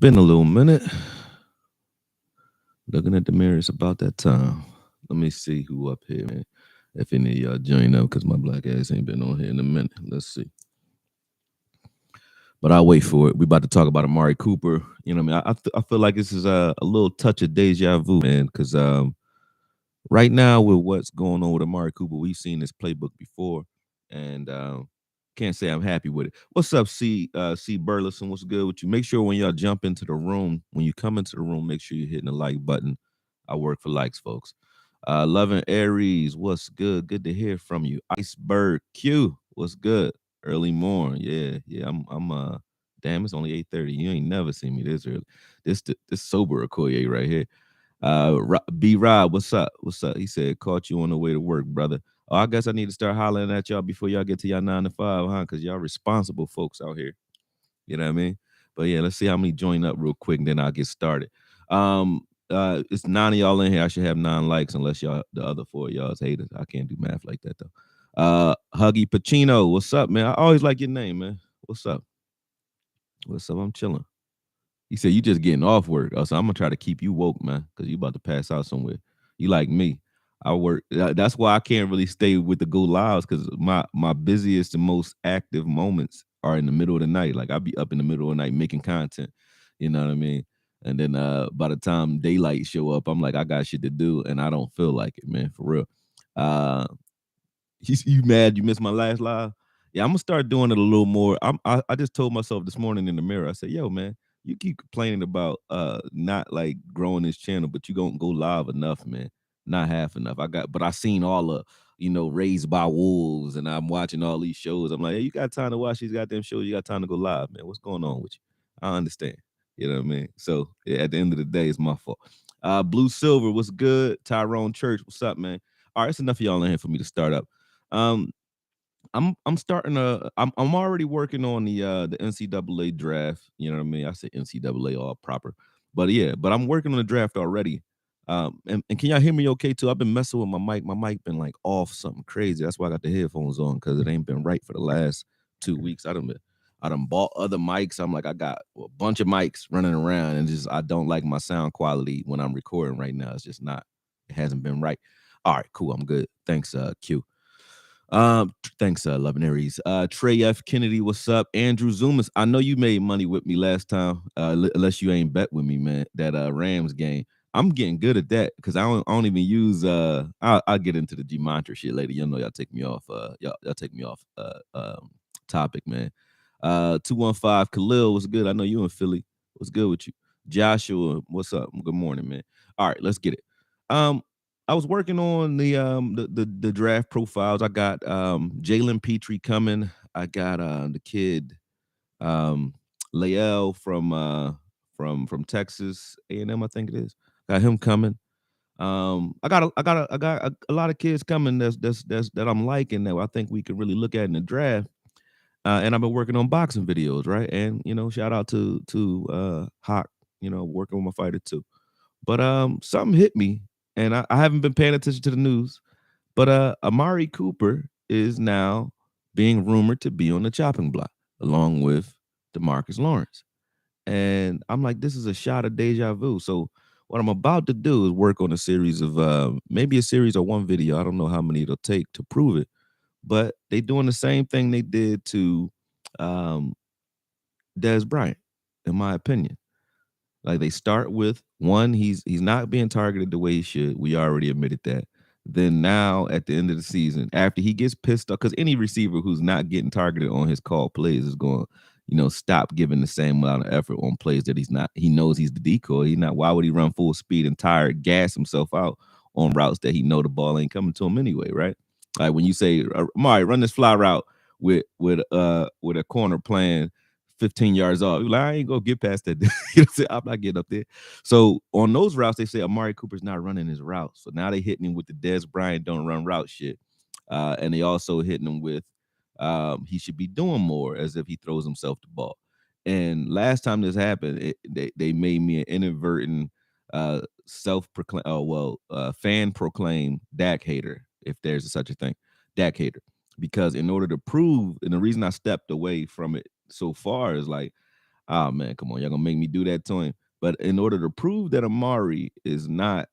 Been a little minute. Looking at the mirror, it's about that time. Let me see who up here, man. If any of y'all join up, because my black ass ain't been on here in a minute. Let's see. But I'll wait for it. We about to talk about Amari Cooper. You know what I mean? I feel like this is a little touch of deja vu, man, because right now with what's going on with Amari Cooper, we've seen this playbook before, and can't say I'm happy with it. What's up, C Burleson? What's good with you? Make sure when y'all jump into the room, when you come into the room, make sure you're hitting the like button. I work for likes, folks. Loving Aries, what's good? Good to hear from you. Iceberg Q, what's good? Early morn, yeah. I'm damn, it's only 8:30. You ain't never seen me this early. This sober AKOYE right here. B Rob, what's up? What's up? He said, caught you on the way to work, brother. Oh, I guess I need to start hollering at y'all before y'all get to y'all 9 to 5, huh? Because y'all responsible folks out here. You know what I mean? But yeah, let's see how many join up real quick, and then I'll get started. It's 9 of y'all in here. I should have 9 likes, unless y'all the other 4 of y'all's haters. I can't do math like that though. Huggy Pacino, what's up, man? I always like your name, man. What's up? What's up? I'm chilling. He said, you just getting off work. So I'm gonna try to keep you woke, man, because you about to pass out somewhere. You like me. I work. That's why I can't really stay with the go lives, because my busiest and most active moments are in the middle of the night. Like I'll be up in the middle of the night making content. You know what I mean? And then by the time daylight show up, I'm like, I got shit to do, and I don't feel like it, man, for real. Uh you mad you missed my last live? Yeah, I'm gonna start doing it a little more. I just told myself this morning in the mirror. I said, "Yo, man, you keep complaining about not like growing this channel, but you don't go live enough, man. Not half enough. But I seen all the Raised by Wolves, and I'm watching all these shows. I'm like, hey, you got time to watch these goddamn shows? You got time to go live, man? What's going on with you? I understand. You know what I mean? So yeah, at the end of the day, it's my fault. Blue Silver, what's good? Tyrone Church, what's up, man? All right, it's enough of y'all in here for me to start up. Um, I'm starting to I'm already working on the NCAA draft. You know what I mean? I say NCAA all proper, but yeah, but I'm working on the draft already. And can y'all hear me okay too? I've been messing with my mic. My mic been like off something crazy. That's why I got the headphones on, because it ain't been right for the last 2 weeks. I done bought other mics. I'm like, I got a bunch of mics running around, and just I don't like my sound quality when I'm recording right now. It's just not. It hasn't been right. All right, cool. I'm good. Thanks, Q. Thanks, Loving Aries. Trey F. Kennedy, what's up? Andrew Zumas, I know you made money with me last time, unless you ain't bet with me, man. That Rams game. I'm getting good at that, because I don't even use I'll get into the Gematria shit later. You know, y'all take me off y'all take me off topic, man. 215 Khalil, what's good? I know you in Philly. What's good with you? Joshua, what's up? Good morning, man. All right, let's get it. Um, I was working on the draft profiles. I got Jalen Petrie coming. I got the kid um Lael from Texas A&M, I think it is. Got him coming. I got a lot of kids coming that I'm liking, that I think we could really look at in the draft. And I've been working on boxing videos, right? And shout out to Hawk, working with my fighter too. But something hit me, and I haven't been paying attention to the news. But Amari Cooper is now being rumored to be on the chopping block, along with DeMarcus Lawrence. And I'm like, this is a shot of deja vu. So what I'm about to do is work on a series of maybe a series of one video. I don't know how many it'll take to prove it, but they doing the same thing they did to um, Dez Bryant, in my opinion. Like, they start with one, he's not being targeted the way he should. We already admitted that. Then now at the end of the season, after he gets pissed off, because any receiver who's not getting targeted on his call plays is going, stop giving the same amount of effort on plays that he's not. He knows he's the decoy. He not. Why would he run full speed and gas himself out on routes that he know the ball ain't coming to him anyway, right? Like when you say, Mari, run this fly route with a corner playing 15 yards off. Like, I ain't gonna get past that. I'm not getting up there. So on those routes, they say Amari Cooper's not running his routes. So now they hitting him with the Dez Bryant don't run route shit. And they also hitting him with he should be doing more, as if he throws himself the ball. And last time this happened, they made me an inadvertent fan proclaimed Dak hater, if there's such a thing, Dak hater. Because in order to prove, and the reason I stepped away from it so far is like, Oh man, come on, y'all gonna make me do that to him. But in order to prove that Amari is not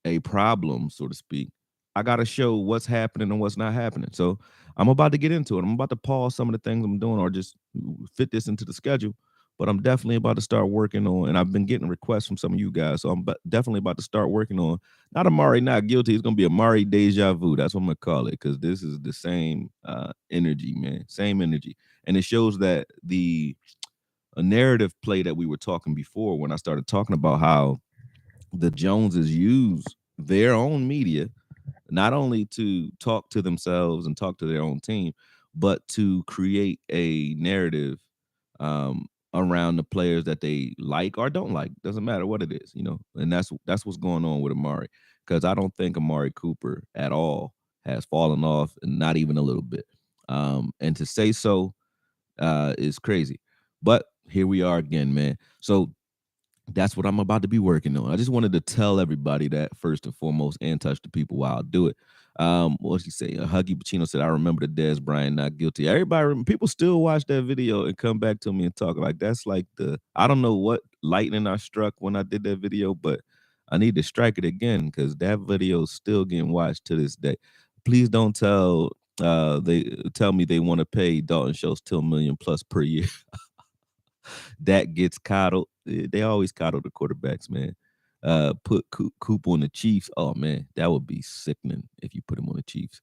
a problem, so to speak, I got to show what's happening and what's not happening. So I'm about to get into it. I'm about to pause some of the things I'm doing or just fit this into the schedule. But I'm definitely about to start working on, and I've been getting requests from some of you guys. So definitely about to start working on not Amari not guilty. It's gonna be Amari deja vu. That's what I'm gonna call it because this is the same energy, man. Same energy, and it shows that the a narrative play that we were talking before when I started talking about how the Joneses use their own media not only to talk to themselves and talk to their own team, but to create a narrative around the players that they like or don't like. Doesn't matter what it is, you know. And that's what's going on with Amari because I don't think Amari Cooper at all has fallen off, and not even a little bit. And to say so is crazy. But here we are again, man. So that's what I'm about to be working on. I just wanted to tell everybody that first and foremost and touch the people while I do it. What did he say? Huggy Pacino said, I remember the Dez Bryant not guilty. People still watch that video and come back to me and talk like that's like I don't know what lightning I struck when I did that video, but I need to strike it again because that video is still getting watched to this day. Please don't they tell me they want to pay Dalton Schultz 2 million plus per year. That gets coddled. They always coddle the quarterbacks, man. Put Coop on the Chiefs. Oh man, that would be sickening if you put him on the Chiefs.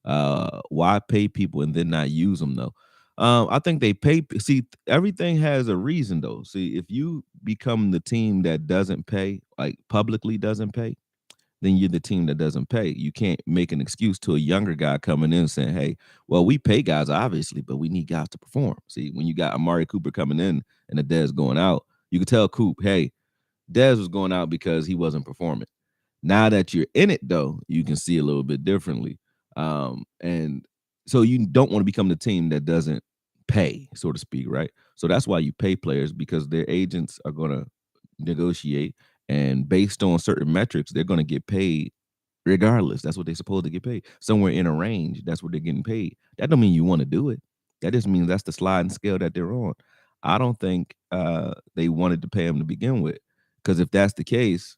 Why pay people and then not use them though? I think they pay. See, everything has a reason though. See, if you become the team that doesn't pay, like publicly doesn't pay, then you're the team that doesn't pay. You can't make an excuse to a younger guy coming in saying, "Hey, well, we pay guys obviously, but we need guys to perform." See, when you got Amari Cooper coming in and the Dez going out, you can tell Coop, "Hey, Dez was going out because he wasn't performing." Now that you're in it, though, you can see a little bit differently. And so you don't want to become the team that doesn't pay, so to speak, right? So that's why you pay players because their agents are going to negotiate, and based on certain metrics, they're going to get paid regardless. That's what they're supposed to get paid. Somewhere in a range, that's what they're getting paid. That don't mean you want to do it. That just means that's the sliding scale that they're on. I don't think they wanted to pay him to begin with, because if that's the case,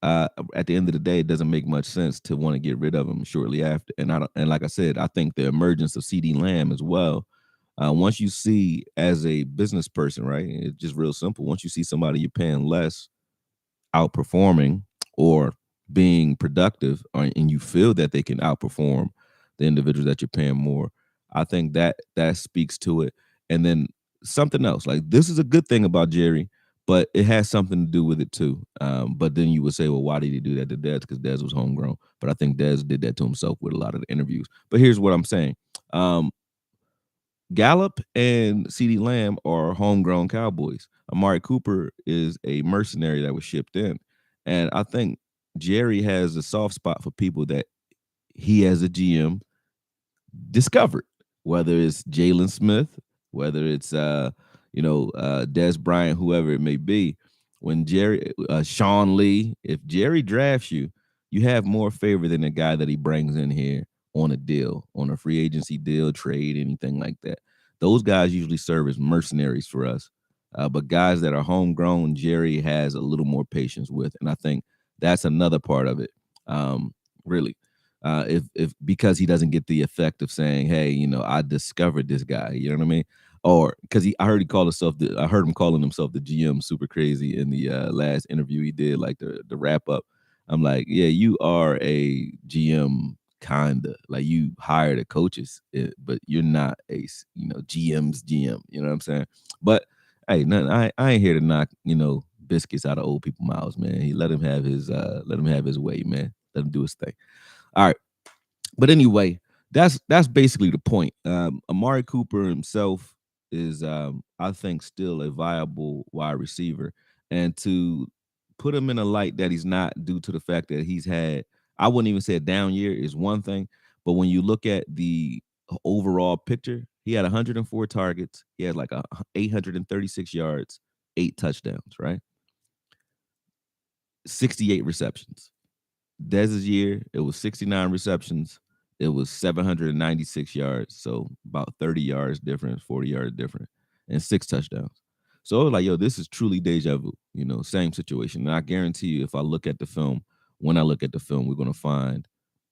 at the end of the day, it doesn't make much sense to want to get rid of him shortly after. And I don't, and like I said, I think the emergence of CD Lamb as well. Once you see as a business person, right? It's just real simple. Once you see somebody you're paying less outperforming or being productive, and you feel that they can outperform the individuals that you're paying more, I think that speaks to it. And then something else, like this is a good thing about Jerry, but it has something to do with it too. But then you would say, well, why did he do that to Dez? Because Dez was homegrown. But I think Dez did that to himself with a lot of the interviews. But here's what I'm saying. Gallup and CeeDee Lamb are homegrown Cowboys. Amari Cooper is a mercenary that was shipped in. And I think Jerry has a soft spot for people that he as a GM discovered, whether it's Jalen Smith, whether it's Des Bryant, whoever it may be. When Jerry Sean Lee, if Jerry drafts you, you have more favor than the guy that he brings in here on a deal, on a free agency deal, trade, anything like that. Those guys usually serve as mercenaries for us. But guys that are homegrown, Jerry has a little more patience with, and I think that's another part of it. Really, if because he doesn't get the effect of saying, "Hey, I discovered this guy," you know what I mean? Or because I heard I heard him calling himself the GM super crazy in the last interview he did, like the wrap up. I'm like, yeah, you are a GM kinda, like you hire the coaches, but you're not a GM's GM. You know what I'm saying? But hey, I ain't here to knock biscuits out of old people's mouths, man. He let him have his way, man. Let him do his thing. All right. But anyway, that's basically the point. Amari Cooper himself is, I think, still a viable wide receiver, and to put him in a light that he's not due to the fact that he's had, I wouldn't even say a down year is one thing, but when you look at the overall picture, he had 104 targets, he had like 836 yards, 8 touchdowns, right? 68 receptions. Dez's year, it was 69 receptions. It was 796 yards. So about 30 yards difference, 40 yards different, and 6 touchdowns. So I was like, yo, this is truly deja vu. Same situation. And I guarantee you, if I look at the film, when I look at the film, we're gonna find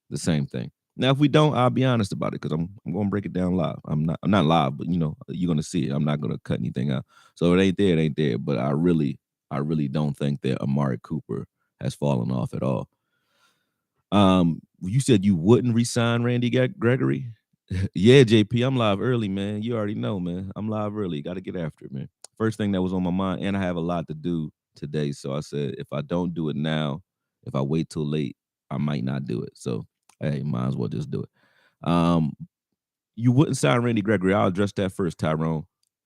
the same thing. Now, if we don't, I'll be honest about it because I'm gonna break it down live. I'm not live, but you're gonna see it. I'm not gonna cut anything out. So it ain't there, it ain't there. But I really don't think that Amari Cooper has fallen off at all. You said you wouldn't resign Randy Gregory. Yeah, JP, I'm live early, man. You already know, man. I'm live early. Got to get after it, man. First thing that was on my mind, and I have a lot to do today. So I said, if I don't do it now, if I wait till late, I might not do it. So, hey, might as well just do it. You wouldn't sign Randy Gregory. I'll address that first, Tyrone.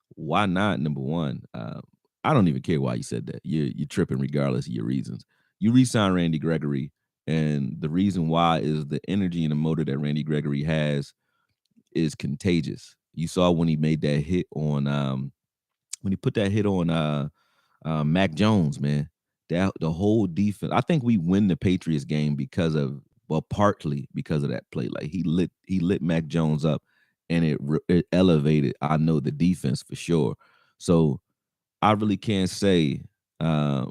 Why not? Number one, I don't even care why you said that. You're tripping regardless of your reasons. You re-sign Randy Gregory, and the reason why is the energy and the motor that Randy Gregory has is contagious. You saw when he made that hit on when he put that hit on Mac Jones, man. That the whole defense. I think we win the Patriots game because of, well, partly because of that play. Like he lit Mac Jones up, and it elevated, I know, the defense for sure. So I really can't say uh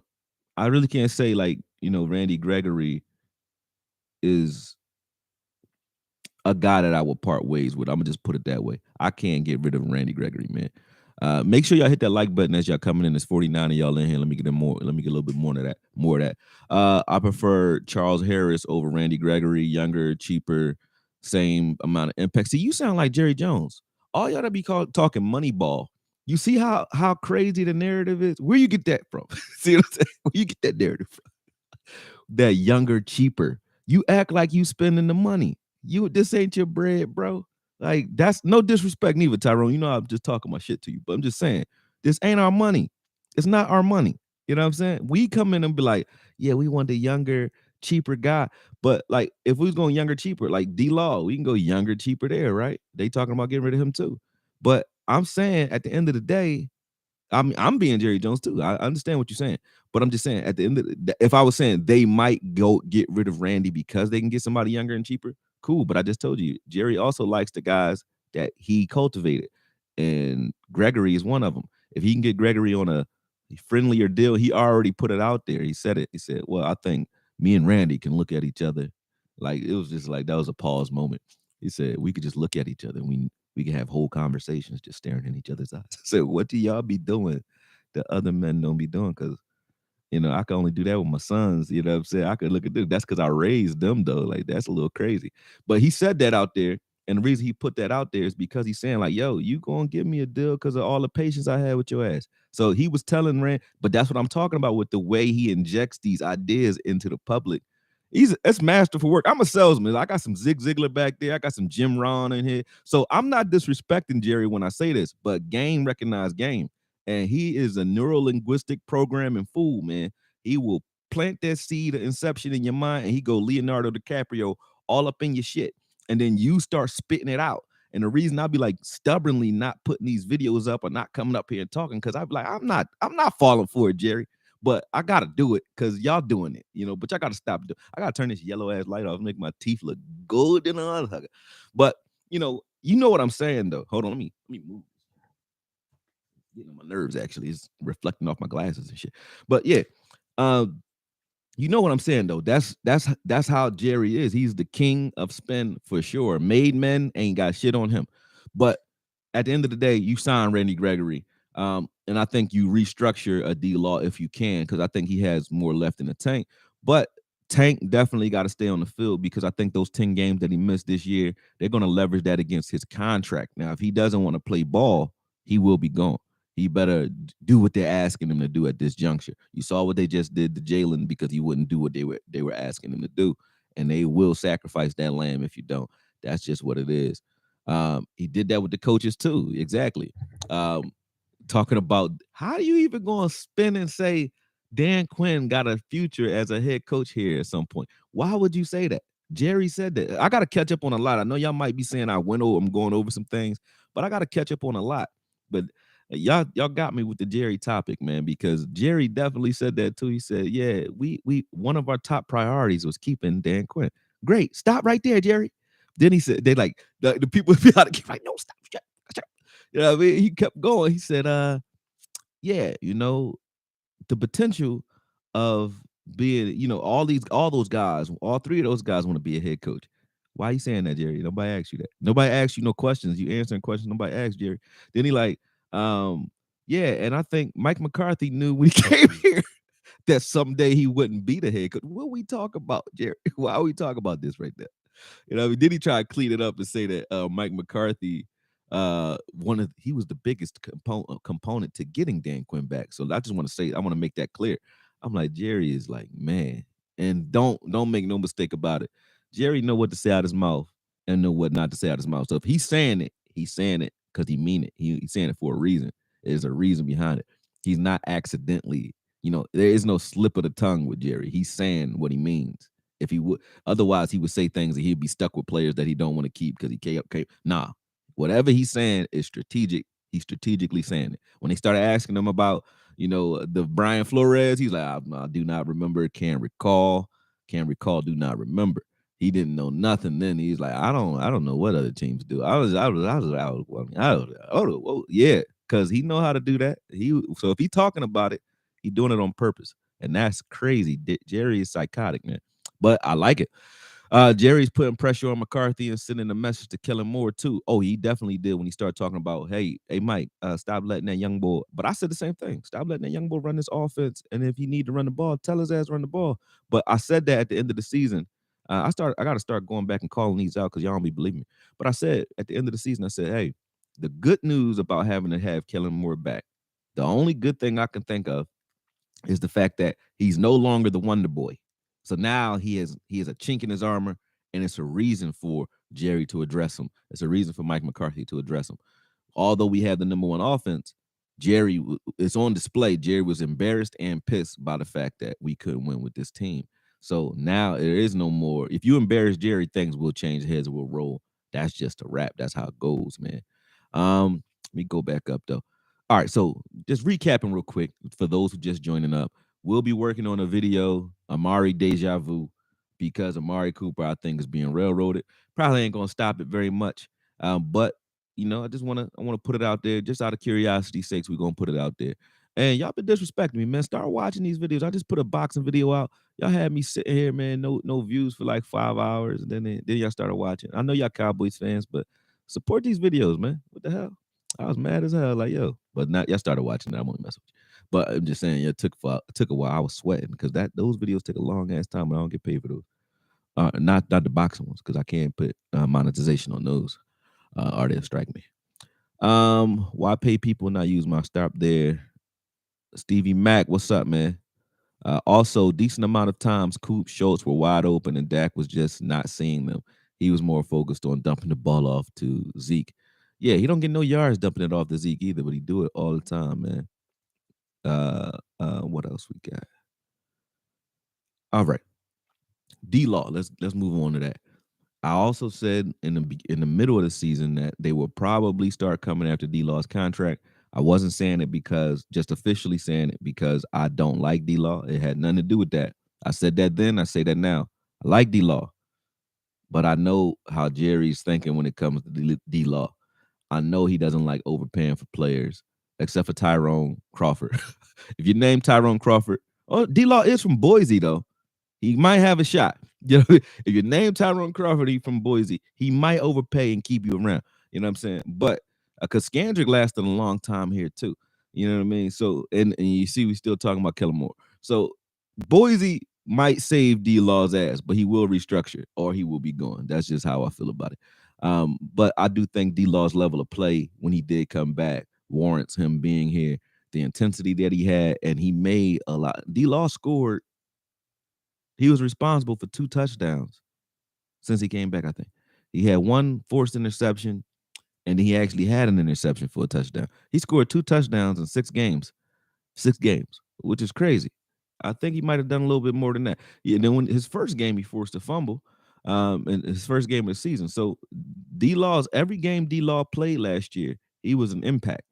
like, Randy Gregory is a guy that I would part ways with. I'm gonna just put it that way. I can't get rid of Randy Gregory, man. Make sure y'all hit that like button as y'all coming in. There's 49 of y'all in here. Let me get in more. Let me get a little bit more of that. More of that. I prefer Charles Harris over Randy Gregory. Younger, cheaper, same amount of impact. See, you sound like Jerry Jones. All y'all to be talking money ball. You see how crazy the narrative is? Where you get that from? See what I'm saying? Where you get that narrative from? That younger, cheaper. You act like you spending the money. This ain't your bread, bro. Like, that's no disrespect neither, Tyrone. I'm just talking my shit to you, but I'm just saying, this ain't our money. It's not our money. You know what I'm saying? We come in and be like, yeah, we want the younger, cheaper guy. But like, if we was going younger, cheaper, like D-Law, we can go younger, cheaper there, right? They talking about getting rid of him too. But I'm saying, at the end of the day, I'm being Jerry Jones too. I understand what you're saying, but I'm just saying, at the end of if I was saying they might go get rid of Randy because they can get somebody younger and cheaper, cool. But I just told you, Jerry also likes the guys that he cultivated, and Gregory is one of them. If he can get Gregory on a friendlier deal, he already put it out there. He said it. He said, "Well, I think me and Randy can look at each other." Like, it was just like, that was a pause moment. He said we could just look at each other and we can have whole conversations just staring in each other's eyes. So what do y'all be doing that other men don't be doing? Because I can only do that with my sons. You know what I'm saying? I could look at them. That's because I raised them, though. Like, that's a little crazy. But he said that out there. And the reason he put that out there is because he's saying, like, yo, you gonna give me a deal because of all the patience I had with your ass. So he was telling Rand, but that's what I'm talking about with the way he injects these ideas into the public. It's masterful work. I'm a salesman. I got some Zig Ziglar back there. I got some Jim Ron in here. So I'm not disrespecting Jerry when I say this, but game recognized game. And he is a neuro linguistic programming fool, man. He will plant that seed of inception in your mind, and he go Leonardo DiCaprio all up in your shit. And then you start spitting it out. And the reason I'll be like stubbornly not putting these videos up or not coming up here and talking, because I'd be like, I'm not falling for it, Jerry. But I gotta do it because y'all doing it, But y'all gotta stop. I gotta turn this yellow ass light off, make my teeth look good in a hugger. But you know what I'm saying though. Hold on, let me move. Getting on my nerves, actually. It's reflecting off my glasses and shit. But yeah, um, you know what I'm saying though. That's how Jerry is. He's the king of spin for sure. Made men ain't got shit on him. But at the end of the day, you sign Randy Gregory. And I think you restructure a D Law if you can, because I think he has more left in the tank. But Tank definitely got to stay on the field, because I think those 10 games that he missed this year, they're going to leverage that against his contract. Now, if he doesn't want to play ball, he will be gone. He better do what they're asking him to do at this juncture. You saw what they just did to Jalen because he wouldn't do what they were asking him to do, and they will sacrifice that lamb if you don't. That's just what it is. He did that with the coaches too. Exactly. Talking about, how do you even go and spin and say Dan Quinn got a future as a head coach here at some point? Why would you say that? Jerry said that. I got to catch up on a lot. I know y'all might be saying I'm going over some things, but I got to catch up on a lot. But y'all got me with the Jerry topic, man, because Jerry definitely said that too. He said, yeah, we one of our top priorities was keeping Dan Quinn. Great. Stop right there, Jerry. Then he said, they like the people be out of keep like, no, stop. You know what I mean? He kept going. He said, yeah, the potential of being, all those guys, all three of those guys want to be a head coach. Why are you saying that, Jerry? Nobody asked you that. Nobody asked you no questions. You answering questions. Nobody asked Jerry. Then he like, yeah, and I think Mike McCarthy knew when he came here that someday he wouldn't be the head coach. What we talk about, Jerry? Why are we talking about this right there? Then he tried to clean it up and say that Mike McCarthy, he was the biggest component to getting Dan Quinn back. So I just want to say, I want to make that clear. I'm like, Jerry is like, man, and don't make no mistake about it. Jerry know what to say out his mouth and know what not to say out his mouth. So if he's saying it because he mean it. He's saying it for a reason. There's a reason behind it. He's not accidentally, there is no slip of the tongue with Jerry. He's saying what he means. If he would, otherwise he would say things that he'd be stuck with players that he don't want to keep because he can't. Nah, whatever he's saying is strategic. He's strategically saying it. When they started asking him about, the Brian Flores, he's like, I do not remember, can't recall, do not remember. He didn't know nothing. Then he's like, I don't know what other teams do. Yeah, because he know how to do that. So if he talking about it, he doing it on purpose, and that's crazy. Jerry is psychotic, man. But I like it. Jerry's putting pressure on McCarthy and sending a message to Kellen Moore too. Oh, he definitely did when he started talking about, hey, Mike, stop letting that young boy. But I said the same thing. Stop letting that young boy run this offense. And if he need to run the ball, tell his ass run the ball. But I said that at the end of the season. I got to start going back and calling these out because y'all don't be believing me. But I said at the end of the season, I said, hey, the good news about having to have Kellen Moore back, the only good thing I can think of is the fact that he's no longer the Wonder Boy. So now he has a chink in his armor, and it's a reason for Jerry to address him. It's a reason for Mike McCarthy to address him. Although we have the number one offense, Jerry, it's on display. Jerry was embarrassed and pissed by the fact that we couldn't win with this team. So now there is no more. If you embarrass Jerry, things will change, heads will roll. That's just a wrap. That's how it goes, man. Let me go back up though. All right, so just recapping real quick for those who just joining up. We'll be working on a video, Amari Deja Vu, because Amari Cooper, I think, is being railroaded. Probably ain't gonna stop it very much. But I wanna put it out there just out of curiosity's sakes. We're gonna put it out there. And y'all been disrespecting me, man. Start watching these videos. I just put a boxing video out. Y'all had me sitting here, man, no views for like 5 hours, and then y'all started watching. I know y'all Cowboys fans, but support these videos, man. What the hell? I was mad as hell, like yo. But now y'all started watching it. I won't mess with you. But I'm just saying, it took a while. I was sweating because those videos take a long ass time, and I don't get paid for those. Not the boxing ones because I can't put monetization on those, or they'll strike me. Why pay people not use my stop there? Stevie Mack, what's up, man? Also, decent amount of times Coop Schultz were wide open and Dak was just not seeing them. He was more focused on dumping the ball off to Zeke. Yeah, he don't get no yards dumping it off to Zeke either, but he do it all the time, man. What else we got? All right, D Law. Let's move on to that. I also said in the middle of the season that they will probably start coming after D Law's contract. I wasn't saying it because just officially saying it because I don't like D Law. It had nothing to do with that. I said that then. I say that now. I like D Law, but I know how Jerry's thinking when it comes to D Law. I know he doesn't like overpaying for players, except for Tyrone Crawford. If you name Tyrone Crawford, oh, D Law is from Boise though. He might have a shot. If you name Tyrone Crawford, he from Boise, he might overpay and keep you around. You know what I'm saying? But because Scandrick lasted a long time here too. You know what I mean? So and you see, we still talking about Kellen Moore. So Boise might save D Law's ass, but he will restructure or he will be gone. That's just how I feel about it. But I do think D Law's level of play when he did come back warrants him being here. The intensity that he had, and he made a lot. D Law scored. He was responsible for 2 touchdowns since he came back, I think. He had 1 forced interception, and he actually had an interception for a touchdown. He scored 2 touchdowns in 6 games, which is crazy. I think he might have done a little bit more than that. Yeah, then when his first game, he forced a fumble, in his first game of the season. So every game D Law played last year, he was an impact.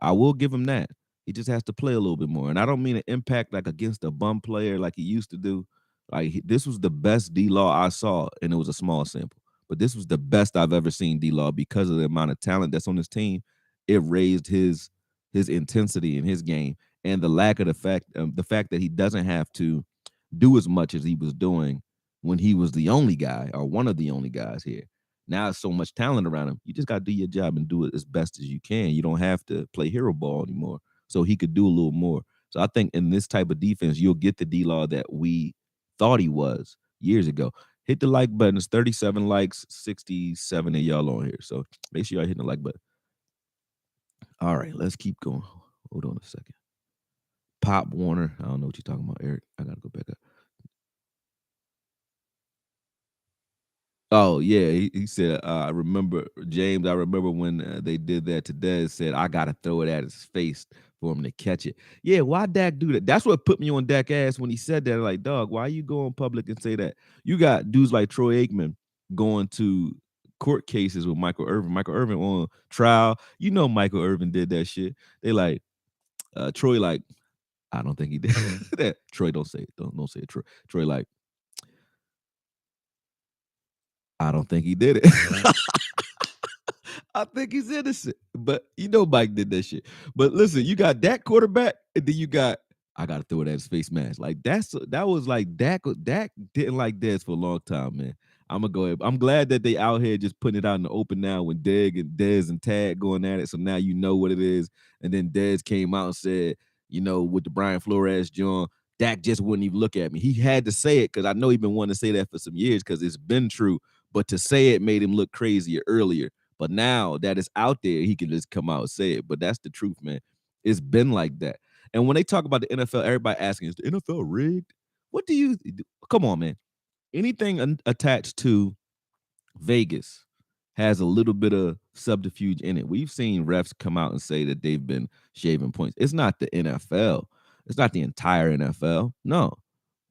I will give him that. He just has to play a little bit more. And I don't mean an impact like against a bum player like he used to do. Like this was the best D Law I saw, and it was a small sample. But this was the best I've ever seen D Law because of the amount of talent that's on his team. It raised his his intensity in his game, and the fact that he doesn't have to do as much as he was doing when he was the only guy or one of the only guys here. Now there's so much talent around him. You just got to do your job and do it as best as you can. You don't have to play hero ball anymore. So he could do a little more. So I think in this type of defense, you'll get the D-Law that we thought he was years ago. Hit the like button. It's 37 likes, 67 of y'all on here. So make sure y'all hitting the like button. All right, let's keep going. Hold on a second. Pop Warner. I don't know what you're talking about, Eric. I got to go back up. Oh yeah, he said. I remember James. I remember when they did that to Dez. Said I gotta throw it at his face for him to catch it. Yeah, why Dak do that? That's what put me on Dak ass when he said that. Like, dog, why you go in public and say that? You got dudes like Troy Aikman going to court cases with Michael Irvin. Michael Irvin on trial. You know Michael Irvin did that shit. They like Troy like I don't think he did that. Troy don't say it. Don't say it. Troy like I don't think he did it. I think he's innocent. But you know Mike did that shit. But listen, you got that quarterback, and then you got I gotta throw it at his face mask. Like that was like Dak didn't like Dez for a long time, man. I'm gonna go ahead. I'm glad that they out here just putting it out in the open now when Dez and Tag going at it. So now you know what it is. And then Dez came out and said, with the Brian Flores John, Dak just wouldn't even look at me. He had to say it because I know he's been wanting to say that for some years because it's been true. But to say it made him look crazier earlier. But now that it's out there, he can just come out and say it. But that's the truth, man. It's been like that. And when they talk about the NFL, everybody asking, is the NFL rigged? What do you do? Come on, man. Anything attached to Vegas has a little bit of subterfuge in it. We've seen refs come out and say that they've been shaving points. It's not the NFL. It's not the entire NFL. No.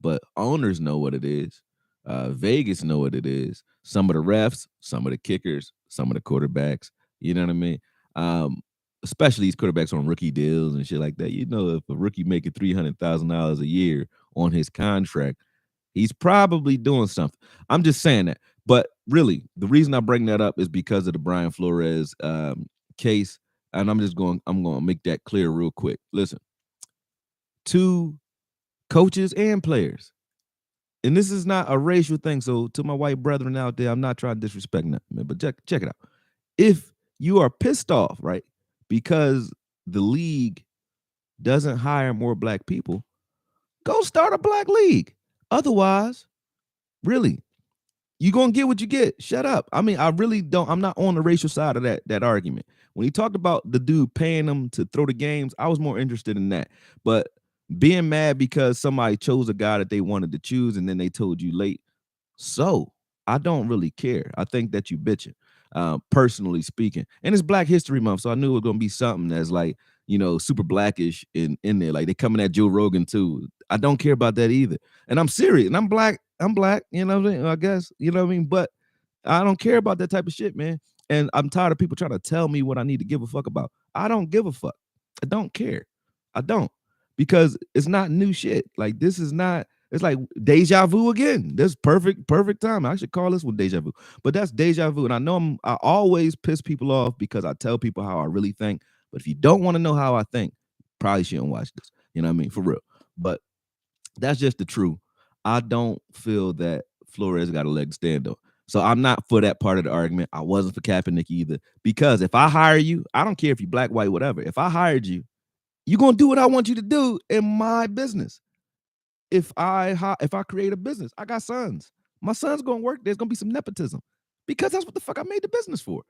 But owners know what it is. Vegas know what it is. Some of the refs, some of the kickers, some of the quarterbacks. You know what I mean? Especially these quarterbacks on rookie deals and shit like that. You know, if a rookie making $300,000 a year on his contract, he's probably doing something. I'm just saying that. But really, the reason I bring that up is because of the Brian Flores case. And I'm going to make that clear real quick. Listen, to coaches and players, and this is not a racial thing. So to my white brethren out there, I'm not trying to disrespect nothing, man, but check it out. If you are pissed off, right, because the league doesn't hire more black people, go start a black league. Otherwise, really, you're gonna get what you get. Shut up. I mean, I really don't. I'm not on the racial side of that argument. When he talked about the dude paying them to throw the games, I was more interested in that. But being mad because somebody chose a guy that they wanted to choose and then they told you late, so I don't really care. I think that you bitching, personally speaking. And it's Black History Month, so I knew it was gonna be something that's like, super blackish in there. Like they coming at Joe Rogan too. I don't care about that either. And I'm serious. And I'm black. I'm black. You know what I mean? I guess. You know what I mean? But I don't care about that type of shit, man. And I'm tired of people trying to tell me what I need to give a fuck about. I don't give a fuck. I don't care. I don't. Because it's not new shit. Like this is not, it's like deja vu again. This perfect time. I should call this one deja vu. But that's deja vu. And I know I always piss people off because I tell people how I really think. But if you don't want to know how I think, probably shouldn't watch this. You know what I mean? For real. But that's just the truth. I don't feel that Flores got a leg to stand on. So I'm not for that part of the argument. I wasn't for Kaepernick either. Because if I hire you, I don't care if you black, white, whatever. If I hired you, you're gonna do what I want you to do in my business. If I create a business, I got sons. My son's gonna work. There's gonna be some nepotism because that's what the fuck I made the business for.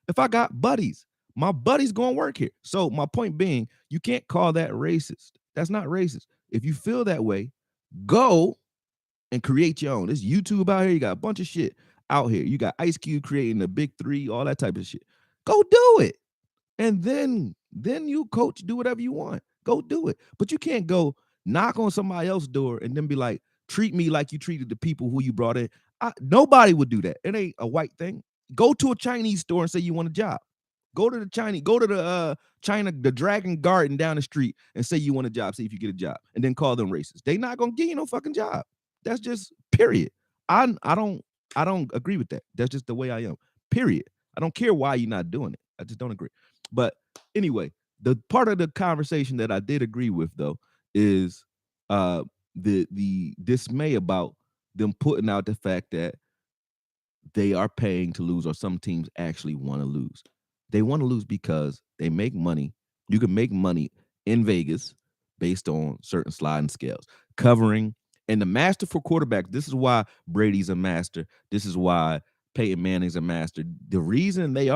If I got buddies, my buddy's gonna work here. So my point being, you can't call that racist. That's not racist. If you feel that way, go and create your own. There's YouTube out here. You got a bunch of shit out here. You got Ice Cube creating the Big Three, all that type of shit. Go do it. And then you coach, do whatever you want. Go do it. But you can't go knock on somebody else's door and then be like, treat me like you treated the people who you brought in. Nobody would do that. It ain't a white thing. Go to a Chinese store and say you want a job. Go to the China, the Dragon Garden down the street and say you want a job, see if you get a job, and then call them racist. They not gonna give you no fucking job. That's just period. I don't agree with that. That's just the way I am. Period. I don't care why you're not doing it. I just don't agree. But anyway, The part of the conversation that I did agree with though is uh the dismay about them putting out the fact that they are paying to lose, or some teams actually want to lose. They want to lose because they make money. You can make money in Vegas based on certain sliding scales, covering. And the master for quarterbacks, this is why Brady's a master. This is why Peyton Manning's a master. The reason they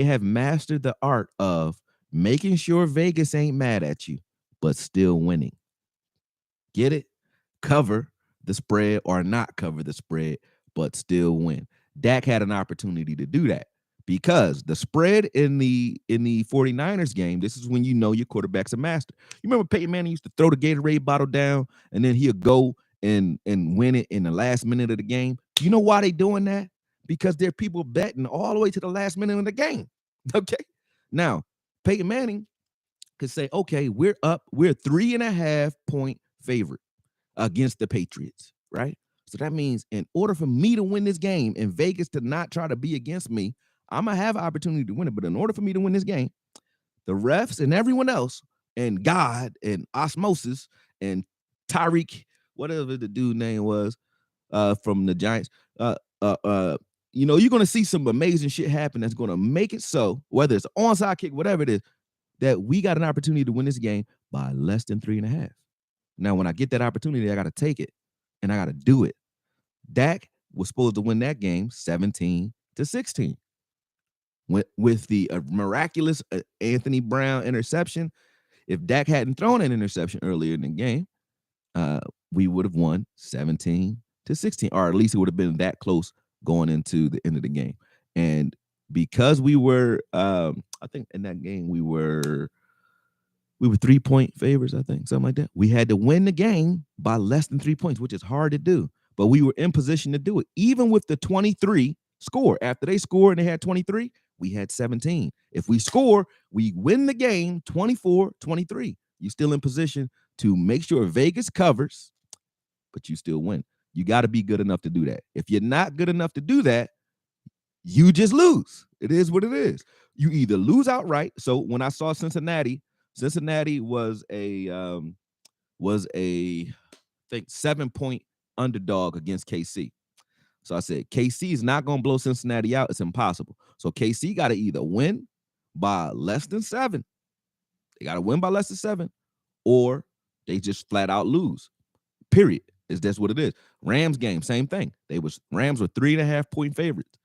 have mastered the art of making sure Vegas ain't mad at you, but still winning. Get it? Cover the spread or not cover the spread, but still win. Dak had an opportunity to do that because the spread in the 49ers game, this is when you know your quarterback's a master. You remember Peyton Manning used to throw the Gatorade bottle down and then he'll go and win it in the last minute of the game. You know why they doing that? Because there are people betting all the way to the last minute of the game. Okay. Now, Peyton Manning could say, okay, we're up, we're a 3.5 point favorite against the Patriots, right? So that means in order for me to win this game and Vegas to not try to be against me, I'm going to have an opportunity to win it. But in order for me to win this game, the refs and everyone else and God and osmosis and Tyreek, whatever the dude name was from the Giants, uh, uh, uh, you're going to see some amazing shit happen that's going to make it so, whether it's an onside kick, whatever it is, that we got an opportunity to win this game by less than 3.5. Now, when I get that opportunity, I got to take it and I got to do it. Dak was supposed to win that game 17-16. With the miraculous Anthony Brown interception, if Dak hadn't thrown an interception earlier in the game, we would have won 17-16, or at least it would have been that close going into the end of the game. And because we were, I think in that game we were 3-point favorites, I think, something like that. We had to win the game by less than 3 points, which is hard to do. But we were in position to do it. Even with the 23 score. After they scored and they had 23, we had 17. If we score, we win the game 24-23. You're still in position to make sure Vegas covers, but you still win. You got to be good enough to do that. If you're not good enough to do that, you just lose. It is what it is. You either lose outright. So when I saw Cincinnati was a I think 7-point underdog against KC. So I said KC is not going to blow Cincinnati out. It's impossible. So KC got to either win by less than 7. They got to win by less than 7, or they just flat out lose. Period. That's what it is. Rams game, same thing. Rams were 3.5-point favorites.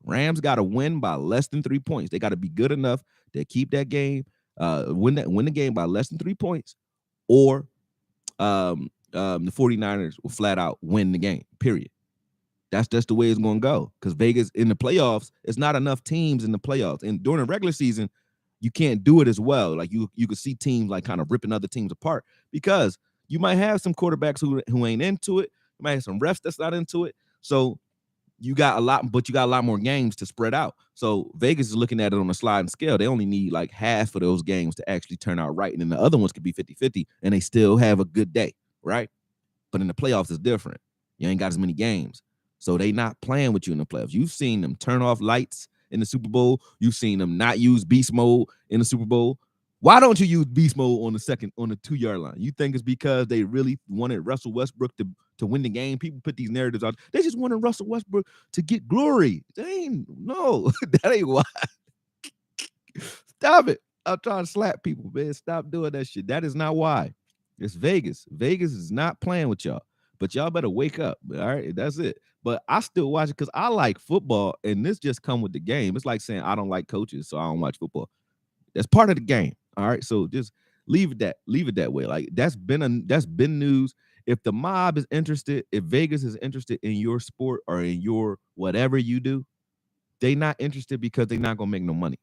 Rams got to win by less than 3 points. They got to be good enough to keep that game, win the game by less than 3 points, or the 49ers will flat out win the game, period. That's just the way it's going to go, because Vegas in the playoffs, it's not enough teams in the playoffs. And during the regular season, you can't do it as well. Like you could see teams like kind of ripping other teams apart, because you might have some quarterbacks who ain't into it. You might have some refs that's not into it. So you got a lot more games to spread out. So Vegas is looking at it on a sliding scale. They only need like half of those games to actually turn out right. And then the other ones could be 50-50 and they still have a good day, right? But in the playoffs, it's different. You ain't got as many games. So they not playing with you in the playoffs. You've seen them turn off lights in the Super Bowl. You've seen them not use beast mode in the Super Bowl. Why don't you use beast mode on the 2-yard line? You think it's because they really wanted Russell Westbrook to win the game? People put these narratives out. They just wanted Russell Westbrook to get glory. That ain't why. Stop it. I'm trying to slap people, man. Stop doing that shit. That is not why. It's Vegas. Vegas is not playing with y'all. But y'all better wake up. All right, that's it. But I still watch it because I like football, and this just come with the game. It's like saying I don't like coaches, so I don't watch football. That's part of the game. All right, so just leave it that way. Like that's been news. If the mob is interested, if Vegas is interested in your sport or in your whatever you do, they not interested because they're not gonna make no money.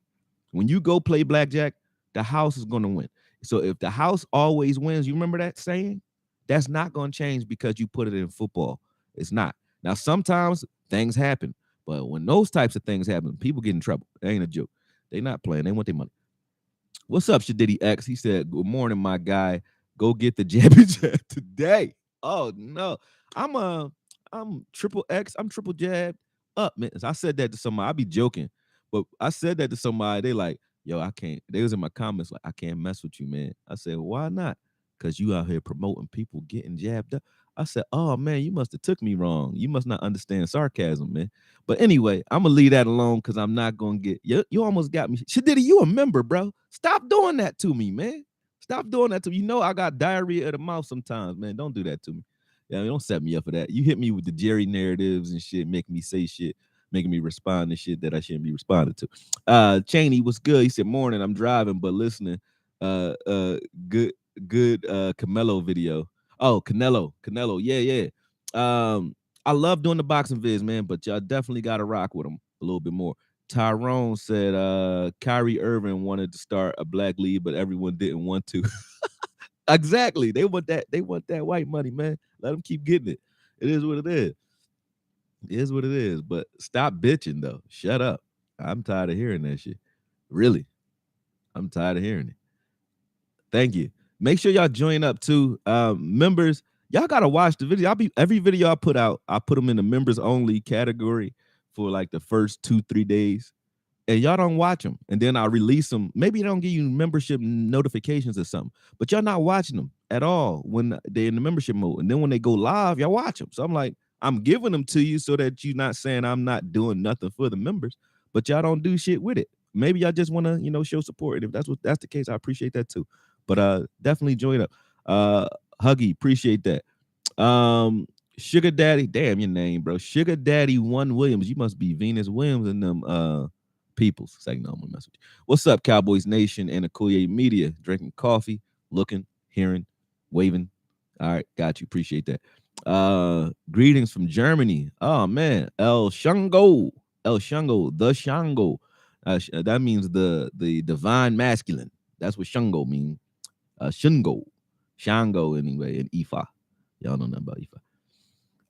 When you go play blackjack, the house is gonna win. So if the house always wins, you remember that saying? That's not gonna change because you put it in football. It's not. Now sometimes things happen, but when those types of things happen, people get in trouble. It ain't a joke. They not playing. They want their money. What's up, Shadiddy X? He said, good morning, my guy. Go get the jabby jab today. Oh, no. I'm triple X. I'm triple jab up, man. I said that to somebody. I be joking, but I said that to somebody. They like, yo, I can't. They was in my comments like, I can't mess with you, man. I said, why not? Because you out here promoting people getting jabbed up. I said, oh man, you must have took me wrong. You must not understand sarcasm, man. But anyway, I'm gonna leave that alone because I'm not gonna get you almost got me. Shadiddy, you a member, bro. Stop doing that to me, man. Stop doing that to me. You know I got diarrhea of the mouth sometimes, man. Don't do that to me. Yeah, don't set me up for that. You hit me with the Jerry narratives and shit, making me say shit, making me respond to shit that I shouldn't be responding to. Cheney, what's good? He said, morning, I'm driving, but listening. Uh good Canelo video. Oh, Canelo. Yeah, yeah. I love doing the boxing vids, man, but y'all definitely gotta rock with them a little bit more. Tyrone said Kyrie Irving wanted to start a black league, but everyone didn't want to. Exactly. They want that white money, man. Let them keep getting it. It is what it is. It is what it is. But stop bitching though. Shut up. I'm tired of hearing that shit. Really. I'm tired of hearing it. Thank you. Make sure y'all join up too. Members, y'all gotta watch the video. Every video I put out, I put them in the members only category for like the first 2-3 days. And y'all don't watch them. And then I release them. Maybe they don't give you membership notifications or something, but y'all not watching them at all when they're in the membership mode. And then when they go live, y'all watch them. So I'm like, I'm giving them to you so that you're not saying I'm not doing nothing for the members, but y'all don't do shit with it. Maybe y'all just want to, show support. And if that's the case, I appreciate that too. But definitely join up. Huggy, appreciate that. Sugar Daddy, damn your name, bro. Sugar Daddy One Williams. You must be Venus Williams and them peoples. Saying no, I'm gonna mess with you. What's up, Cowboys Nation and AKOYE Media? Drinking coffee, looking, hearing, waving. All right, got you. Appreciate that. Greetings from Germany. Oh man, El Shango, the Shango. That means the divine masculine. That's what Shango means. Shango anyway, and Ifa. Y'all know nothing about Ifa.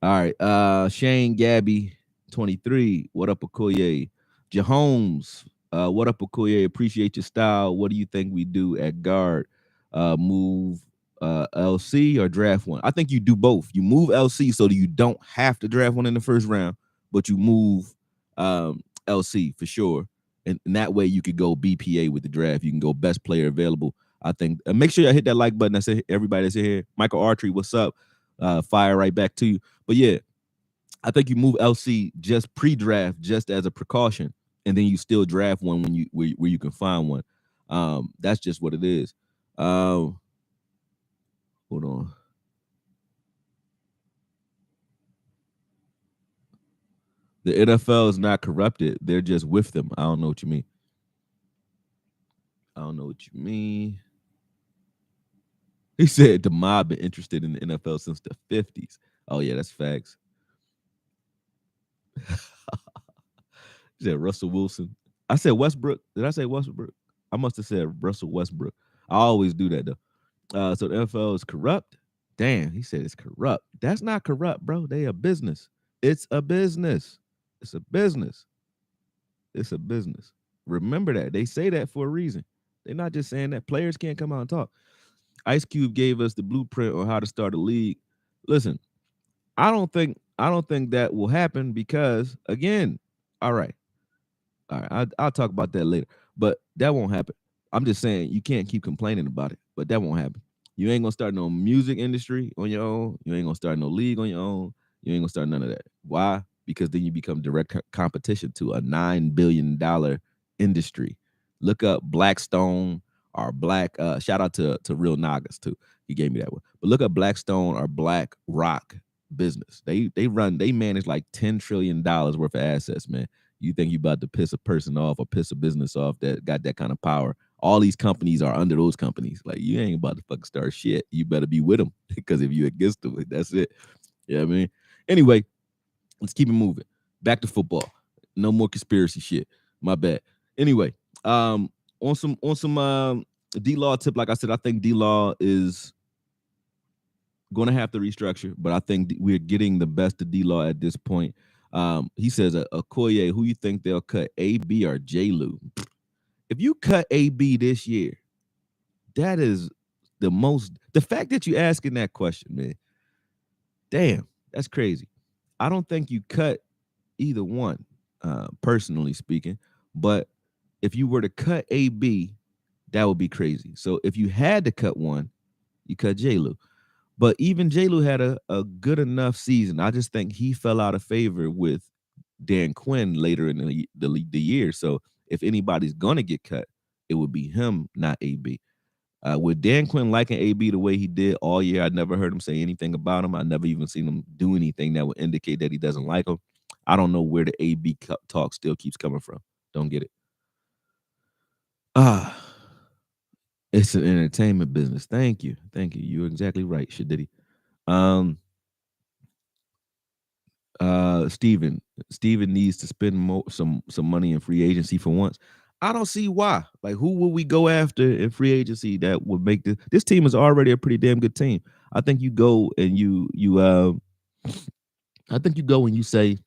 All right. Shane Gabby, 23. What up, AKOYE? Jahomes, what up, AKOYE? Appreciate your style. What do you think we do at guard? Move LC or draft one? I think you do both. You move LC so that you don't have to draft one in the first round, but you move LC for sure. And that way you could go BPA with the draft. You can go best player available. I think make sure y'all hit that like button. I said everybody that's in here. Michael Archery, what's up? Fire right back to you. But yeah, I think you move LC just pre-draft, just as a precaution, and then you still draft one when where you can find one. That's just what it is. Hold on. The NFL is not corrupted. They're just with them. I don't know what you mean. I don't know what you mean. He said the mob been interested in the NFL since the 50s. Oh, yeah, that's facts. He said Russell Wilson. I said Westbrook. Did I say Westbrook? I must have said Russell Westbrook. I always do that, though. So the NFL is corrupt. Damn, he said it's corrupt. That's not corrupt, bro. They a business. It's a business. It's a business. It's a business. Remember that. They say that for a reason. They're not just saying that. Players can't come out and talk. Ice Cube gave us the blueprint on how to start a league. Listen, I don't think that will happen because again, all right, I'll talk about that later. But that won't happen. I'm just saying you can't keep complaining about it, but that won't happen. You ain't gonna start no music industry on your own. You ain't gonna start no league on your own. You ain't gonna start none of that. Why? Because then you become direct competition to a $9 billion industry. Look up Blackstone or Black. Shout out to Real Nagas too. He gave me that one. But look up Blackstone or Black Rock business. They manage like $10 trillion worth of assets, man. You think you about to piss a person off or piss a business off that got that kind of power? All these companies are under those companies. Like you ain't about to fucking start shit. You better be with them because if you against them, that's it. Yeah, I mean. Anyway, let's keep it moving. Back to football. No more conspiracy shit. My bad. Anyway, on some D-Law tip, like I said, I think D-Law is going to have to restructure, but I think we're getting the best of D-Law at this point. He says, AKOYE, who you think they'll cut, AB or J-Lou? If you cut AB this year, that is the fact that you asking that question, man, damn, that's crazy. I don't think you cut either one, personally speaking, but if you were to cut AB, that would be crazy. So if you had to cut one, you cut J-Lu. But even J-Lu had a good enough season. I just think he fell out of favor with Dan Quinn later in the year. So if anybody's gonna get cut, it would be him, not AB. With Dan Quinn liking AB the way he did all year, I never heard him say anything about him. I never even seen him do anything that would indicate that he doesn't like him. I don't know where the AB talk still keeps coming from. Don't get it. Ah, it's an entertainment business. Thank you. Thank you. You're exactly right, Shadidi. Um, Steven. Steven needs to spend some money in free agency for once. I don't see why. Like, who will we go after in free agency that would make this team is already a pretty damn good team. I think you go and I think you go and you say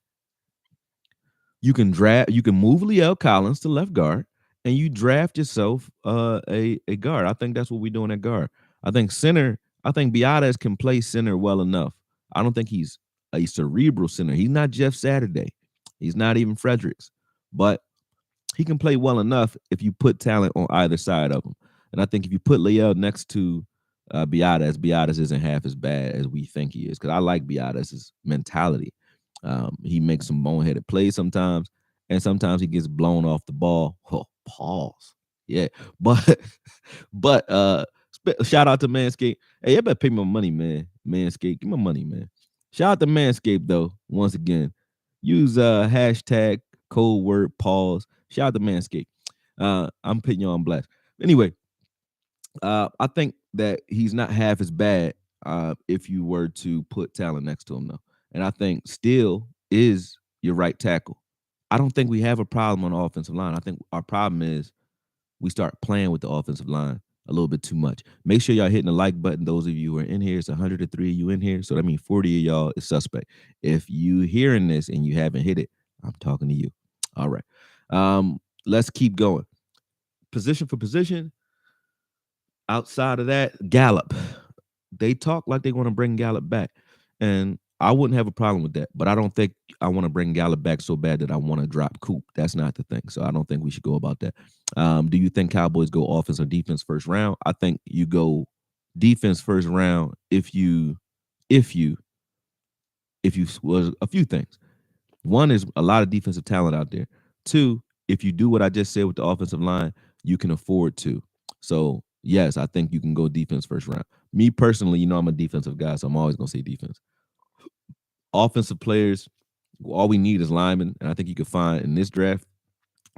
you can move Liel Collins to left guard and you draft yourself a guard. I think that's what we're doing at guard. I think center, I think Biadasz can play center well enough. I don't think he's a cerebral center. He's not Jeff Saturday. He's not even Fredericks. But he can play well enough if you put talent on either side of him. And I think if you put Liel next to Biadasz isn't half as bad as we think he is. Because I like Biadasz's mentality. He makes some boneheaded plays sometimes, and sometimes he gets blown off the ball. Oh, pause. Yeah, but shout out to Manscaped. Hey, I better pay my money, man. Manscaped, give me money, man. Shout out to Manscaped though. Once again, use hashtag code word pause. Shout out to Manscaped. I'm putting you on blast. Anyway, I think that he's not half as bad if you were to put talent next to him though. And I think Steele is your right tackle. I don't think we have a problem on the offensive line. I think our problem is we start playing with the offensive line a little bit too much. Make sure y'all hitting the like button. Those of you who are in here, it's 103 of you in here. So that means 40 of y'all is suspect. If you hearing this and you haven't hit it, I'm talking to you. All right. Let's keep going. Position for position. Outside of that, Gallup. They talk like they want to bring Gallup back. And I wouldn't have a problem with that. But I don't think I want to bring Gallup back so bad that I want to drop Coop. That's not the thing. So I don't think we should go about that. Do you think Cowboys go offense or defense first round? I think you go defense first round if you was a few things. One is a lot of defensive talent out there. Two, if you do what I just said with the offensive line, you can afford to. So yes, I think you can go defense first round. Me personally, I'm a defensive guy, so I'm always gonna say defense. Offensive players, all we need is linemen, and I think you can find in this draft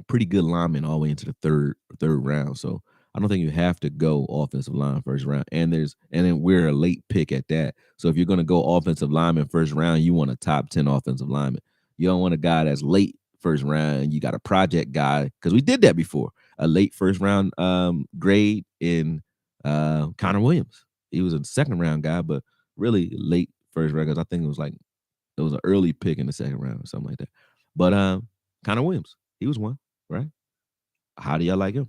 pretty good linemen all the way into the third round. So I don't think you have to go offensive line first round. And then we're a late pick at that. So if you're gonna go offensive lineman first round, you want a top 10 offensive lineman. You don't want a guy that's late first round and you got a project guy, because we did that before. A late first round grade in Connor Williams. He was a second round guy, but really late first round, because I think it was an early pick in the second round or something like that. But Connor Williams, he was one, right? How do y'all like him?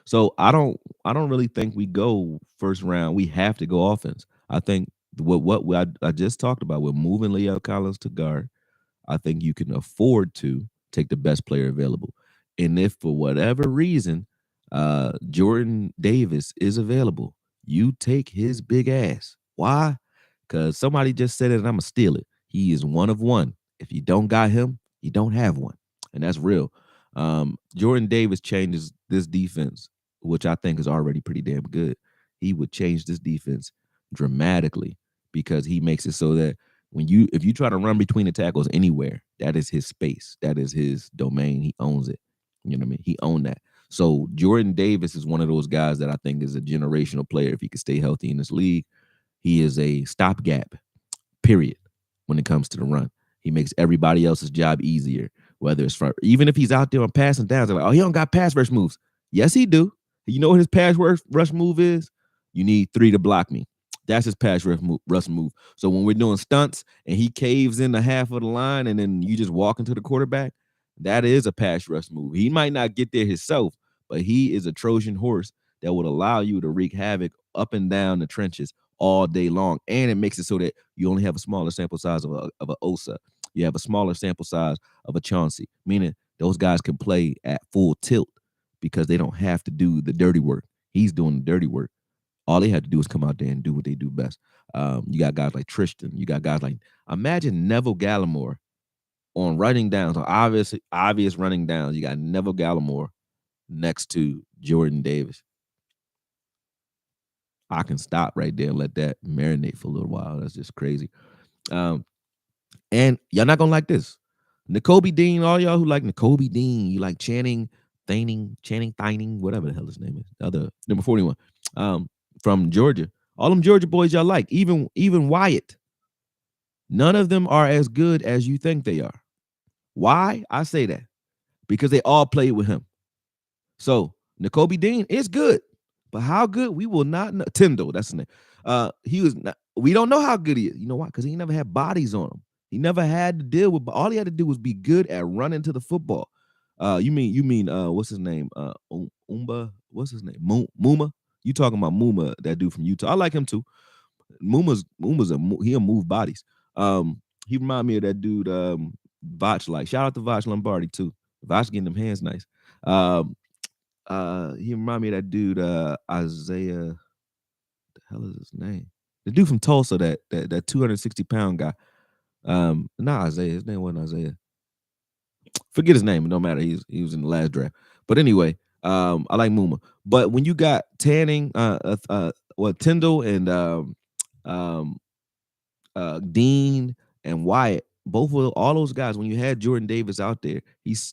So I don't really think we go first round. We have to go offense. I think I just talked about, we're moving Liel Collins to guard. I think you can afford to take the best player available. And if for whatever reason Jordan Davis is available, you take his big ass. Why? Because somebody just said it and I'm going to steal it. He is one of one. If you don't got him, you don't have one. And that's real. Jordan Davis changes this defense, which I think is already pretty damn good. He would change this defense dramatically because he makes it so that if you try to run between the tackles anywhere, that is his space. That is his domain. He owns it. You know what I mean? He owned that. So Jordan Davis is one of those guys that I think is a generational player. If he could stay healthy in this league, he is a stopgap, period, when it comes to the run. He makes everybody else's job easier, whether it's even if he's out there on passing downs, they're like, oh, he don't got pass rush moves. Yes, he do. You know what his pass rush move is? You need 3 to block me. That's his pass rush move. So when we're doing stunts and he caves in the half of the line and then you just walk into the quarterback, that is a pass rush move. He might not get there himself, but he is a Trojan horse that would allow you to wreak havoc up and down the trenches all day long. And it makes it so that you only have a smaller sample size of a Osa. You have a smaller sample size of a Chauncey, meaning those guys can play at full tilt because they don't have to do the dirty work. He's doing the dirty work. All they had to do is come out there and do what they do best. You got guys like Tristan. You got guys like, imagine Neville Gallimore on running downs, on obvious running downs. You got Neville Gallimore next to Jordan Davis. I can stop right there and let that marinate for a little while. That's just crazy. And y'all not gonna like this. N'Kobe Dean, all y'all who like N'Kobe Dean, you like Channing Thaining, whatever the hell his name is. The other number 41. From Georgia. All them Georgia boys y'all like, even Wyatt. None of them are as good as you think they are. Why? I say that. Because they all played with him. So N'Kobe Dean is good, but how good we will not know. Tyndall, that's his name. He was not, we don't know how good he is. You know why? Because he never had bodies on him. He never had to deal with. All he had to do was be good at running to the football. You mean what's his name? Umba. What's his name? Muma. You talking about Muma? That dude from Utah. I like him too. He'll move bodies. He remind me of that dude. Vach, like shout out to Vach Lombardi too. Vach getting them hands nice. He remind me of that dude, Isaiah. What the hell is his name? The dude from Tulsa, that 260-pound guy. Not Isaiah. His name wasn't Isaiah. Forget his name. It don't matter. He was in the last draft. But anyway, I like Muma. But when you got Tanning, Tyndall and Dean and Wyatt, both of all those guys, when you had Jordan Davis out there, he's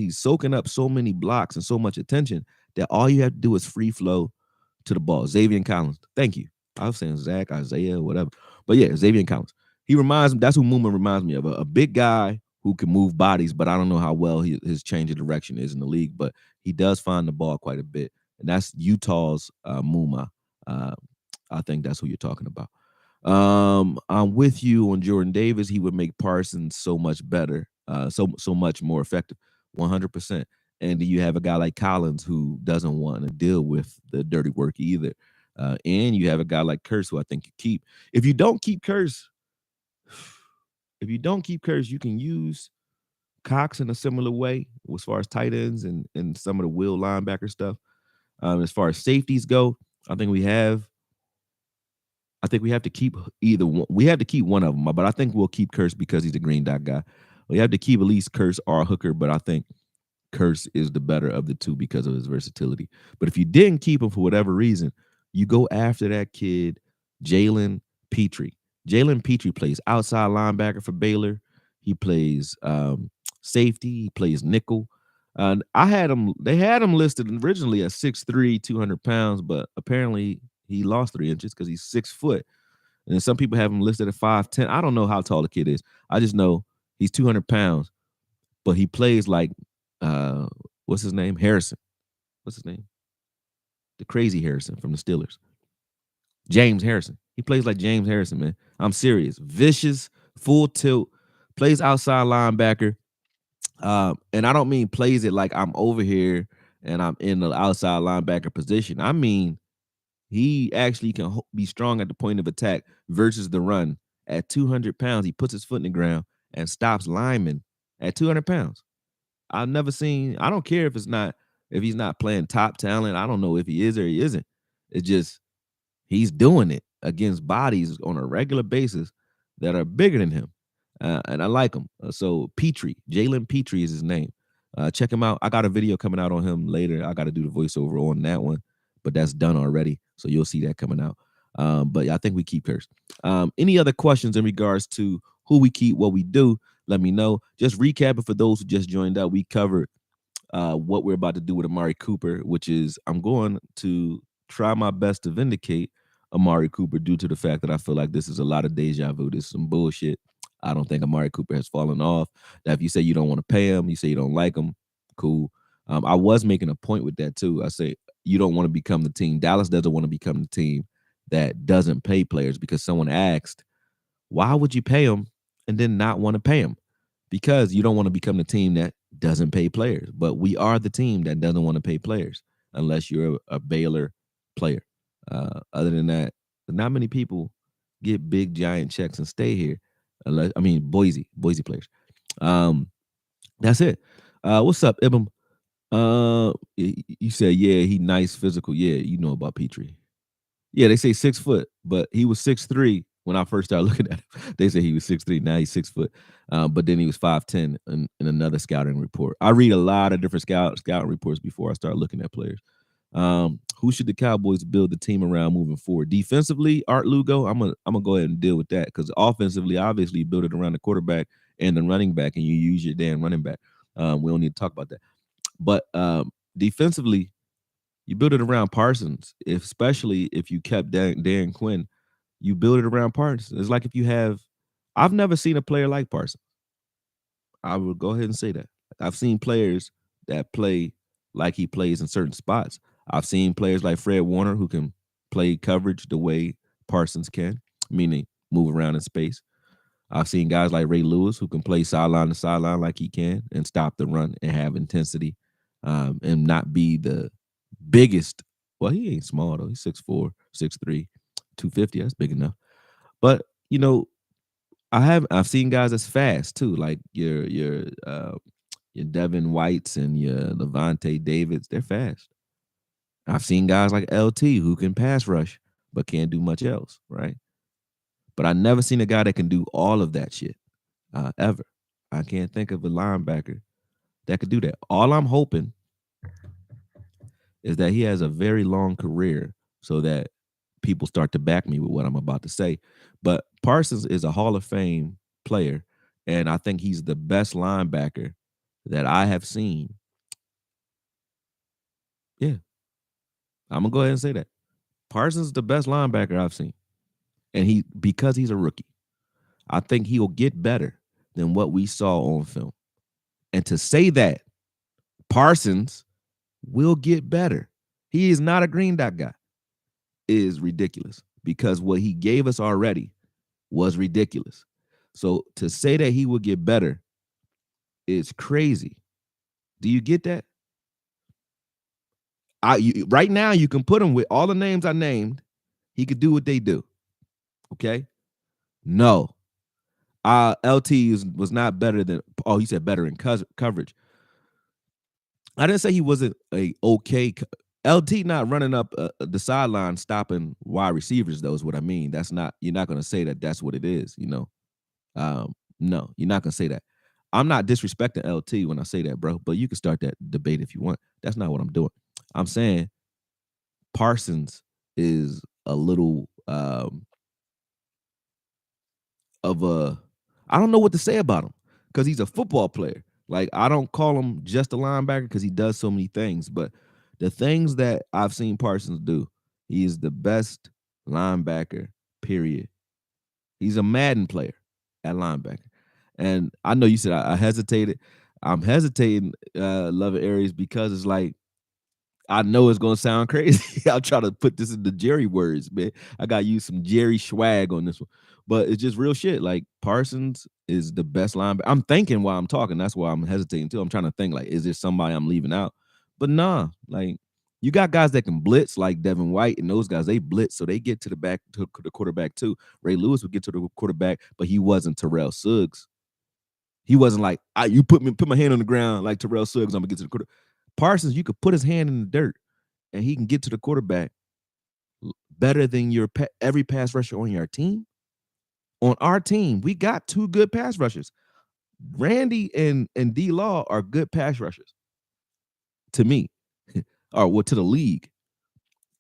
soaking up so many blocks and so much attention that all you have to do is free flow to the ball. Xavier Collins. Thank you. I was saying Zach, Isaiah, whatever. But yeah, Xavier Collins. That's who Muma reminds me of. A big guy who can move bodies, but I don't know how well his change of direction is in the league, but he does find the ball quite a bit. And that's Utah's Muma. I think that's who you're talking about. I'm with you on Jordan Davis. He would make Parsons so much better, so much more effective, 100%. And then you have a guy like Collins who doesn't want to deal with the dirty work either. And you have a guy like Curse who I think you keep. If you don't keep Curse, you can use Cox in a similar way as far as tight ends and some of the will linebacker stuff. As far as safeties go, I think we have to keep either one. We have to keep one of them, but I think we'll keep Curse because he's a green dot guy. We have to keep at least Curse or Hooker, but I think Curse is the better of the two because of his versatility. But if you didn't keep him for whatever reason, you go after that kid, Jalen Petrie. Jalen Petrie plays outside linebacker for Baylor. He plays safety. He plays nickel. They had him listed originally at 6'3", 200 pounds, but apparently he lost 3 inches because he's 6 foot. And then some people have him listed at 5'10". I don't know how tall the kid is. I just know he's 200 pounds, but he plays like, what's his name? Harrison. What's his name? The crazy Harrison from the Steelers. James Harrison. He plays like James Harrison, man. I'm serious. Vicious, full tilt, plays outside linebacker. And I don't mean plays it like I'm over here and I'm in the outside linebacker position. I mean, he actually can be strong at the point of attack versus the run. At 200 pounds, he puts his foot in the ground and stops linemen at 200 pounds. I've never seen, I don't care if he's not playing top talent. I don't know if he is or he isn't. It's just, he's doing it against bodies on a regular basis that are bigger than him. And I like him. So Jalen Petrie is his name. Check him out. I got a video coming out on him later. I got to do the voiceover on that one, but that's done already. So you'll see that coming out. But yeah, I think we keep Curse. Any other questions in regards to who we keep, what we do, let me know. Just recapping for those who just joined up, we covered what we're about to do with Amari Cooper, which is I'm going to try my best to vindicate Amari Cooper due to the fact that I feel like this is a lot of deja vu. This is some bullshit. I don't think Amari Cooper has fallen off. Now, if you say you don't want to pay him, you say you don't like him, cool. I was making a point with that too. I say you don't want to become the team. Dallas doesn't want to become the team that doesn't pay players because someone asked, why would you pay him and then not want to pay him? Because you don't want to become the team that doesn't pay players. But we are the team that doesn't want to pay players unless you're a Baylor player. Other than that, not many people get big giant checks and stay here. Boise players. That's it. What's up, Ibram? You said, yeah, he nice physical. Yeah, you know about Petrie. Yeah, they say 6 foot, but he was 6'3" when I first started looking at him. They said he was 6'3". Now he's 6 foot. But then he was 5'10" in another scouting report. I read a lot of different scouting reports before I start looking at players. Who should the Cowboys build the team around moving forward? Defensively, Art Lugo, I'm gonna go ahead and deal with that because offensively, obviously, you build it around the quarterback and the running back, and you use your damn running back. We don't need to talk about that. But defensively, you build it around Parsons, especially if you kept Dan Quinn. You build it around Parsons. It's like if you have, I've never seen a player like Parsons. I will go ahead and say that. I've seen players that play like he plays in certain spots. I've seen players like Fred Warner who can play coverage the way Parsons can, meaning move around in space. I've seen guys like Ray Lewis who can play sideline to sideline like he can and stop the run and have intensity, and not be the biggest. Well, he ain't small though. He's 6'4", 6'3", 250. That's big enough. But I've seen guys that's fast too, like your Devin Whites and your Levante Davids. They're fast. I've seen guys like LT who can pass rush but can't do much else, right? But I never seen a guy that can do all of that shit, ever. I can't think of a linebacker that could do that. All I'm hoping is that he has a very long career so that people start to back me with what I'm about to say. But Parsons is a Hall of Fame player, and I think he's the best linebacker that I have seen. Yeah, I'm gonna go ahead and say that. Parsons is the best linebacker I've seen. And he because he's a rookie, I think he'll get better than what we saw on film. And to say that Parsons will get better, he is not a green dot guy, is ridiculous because what he gave us already was ridiculous. So to say that he will get better is crazy. Do you get that? Right now you can put him with all the names I named. He could do what they do. Okay. No. LT was not better than. Oh, he said better in coverage. I didn't say he wasn't a okay. LT not running up the sideline stopping wide receivers. Though is what I mean. That's not. You're not going to say that that's what it is. No, you're not gonna say that. I'm not disrespecting LT when I say that, bro. But you can start that debate if you want. That's not what I'm doing. I'm saying Parsons is a little of a. I don't know what to say about him because he's a football player. Like I don't call him just a linebacker because he does so many things. But the things that I've seen Parsons do, he is the best linebacker. Period. He's a Madden player at linebacker. And I know you said I hesitated. I'm hesitating, Loving Aries, because it's like I know it's gonna sound crazy. I'll try to put this into Jerry words, man. I gotta use some Jerry swag on this one. But it's just real shit. Like Parsons is the best linebacker. I'm thinking while I'm talking. That's why I'm hesitating too. I'm trying to think like, is there somebody I'm leaving out? But nah, like you got guys that can blitz like Devin White and those guys. They blitz, so they get to the back to the quarterback too. Ray Lewis would get to the quarterback, but he wasn't Terrell Suggs. He wasn't like you put my hand on the ground like Terrell Suggs. I'm gonna get to the quarter. Parsons, you could put his hand in the dirt and he can get to the quarterback better than every pass rusher on your team. On our team, we got two good pass rushers. Randy and D Law are good pass rushers to me, or well, to the league,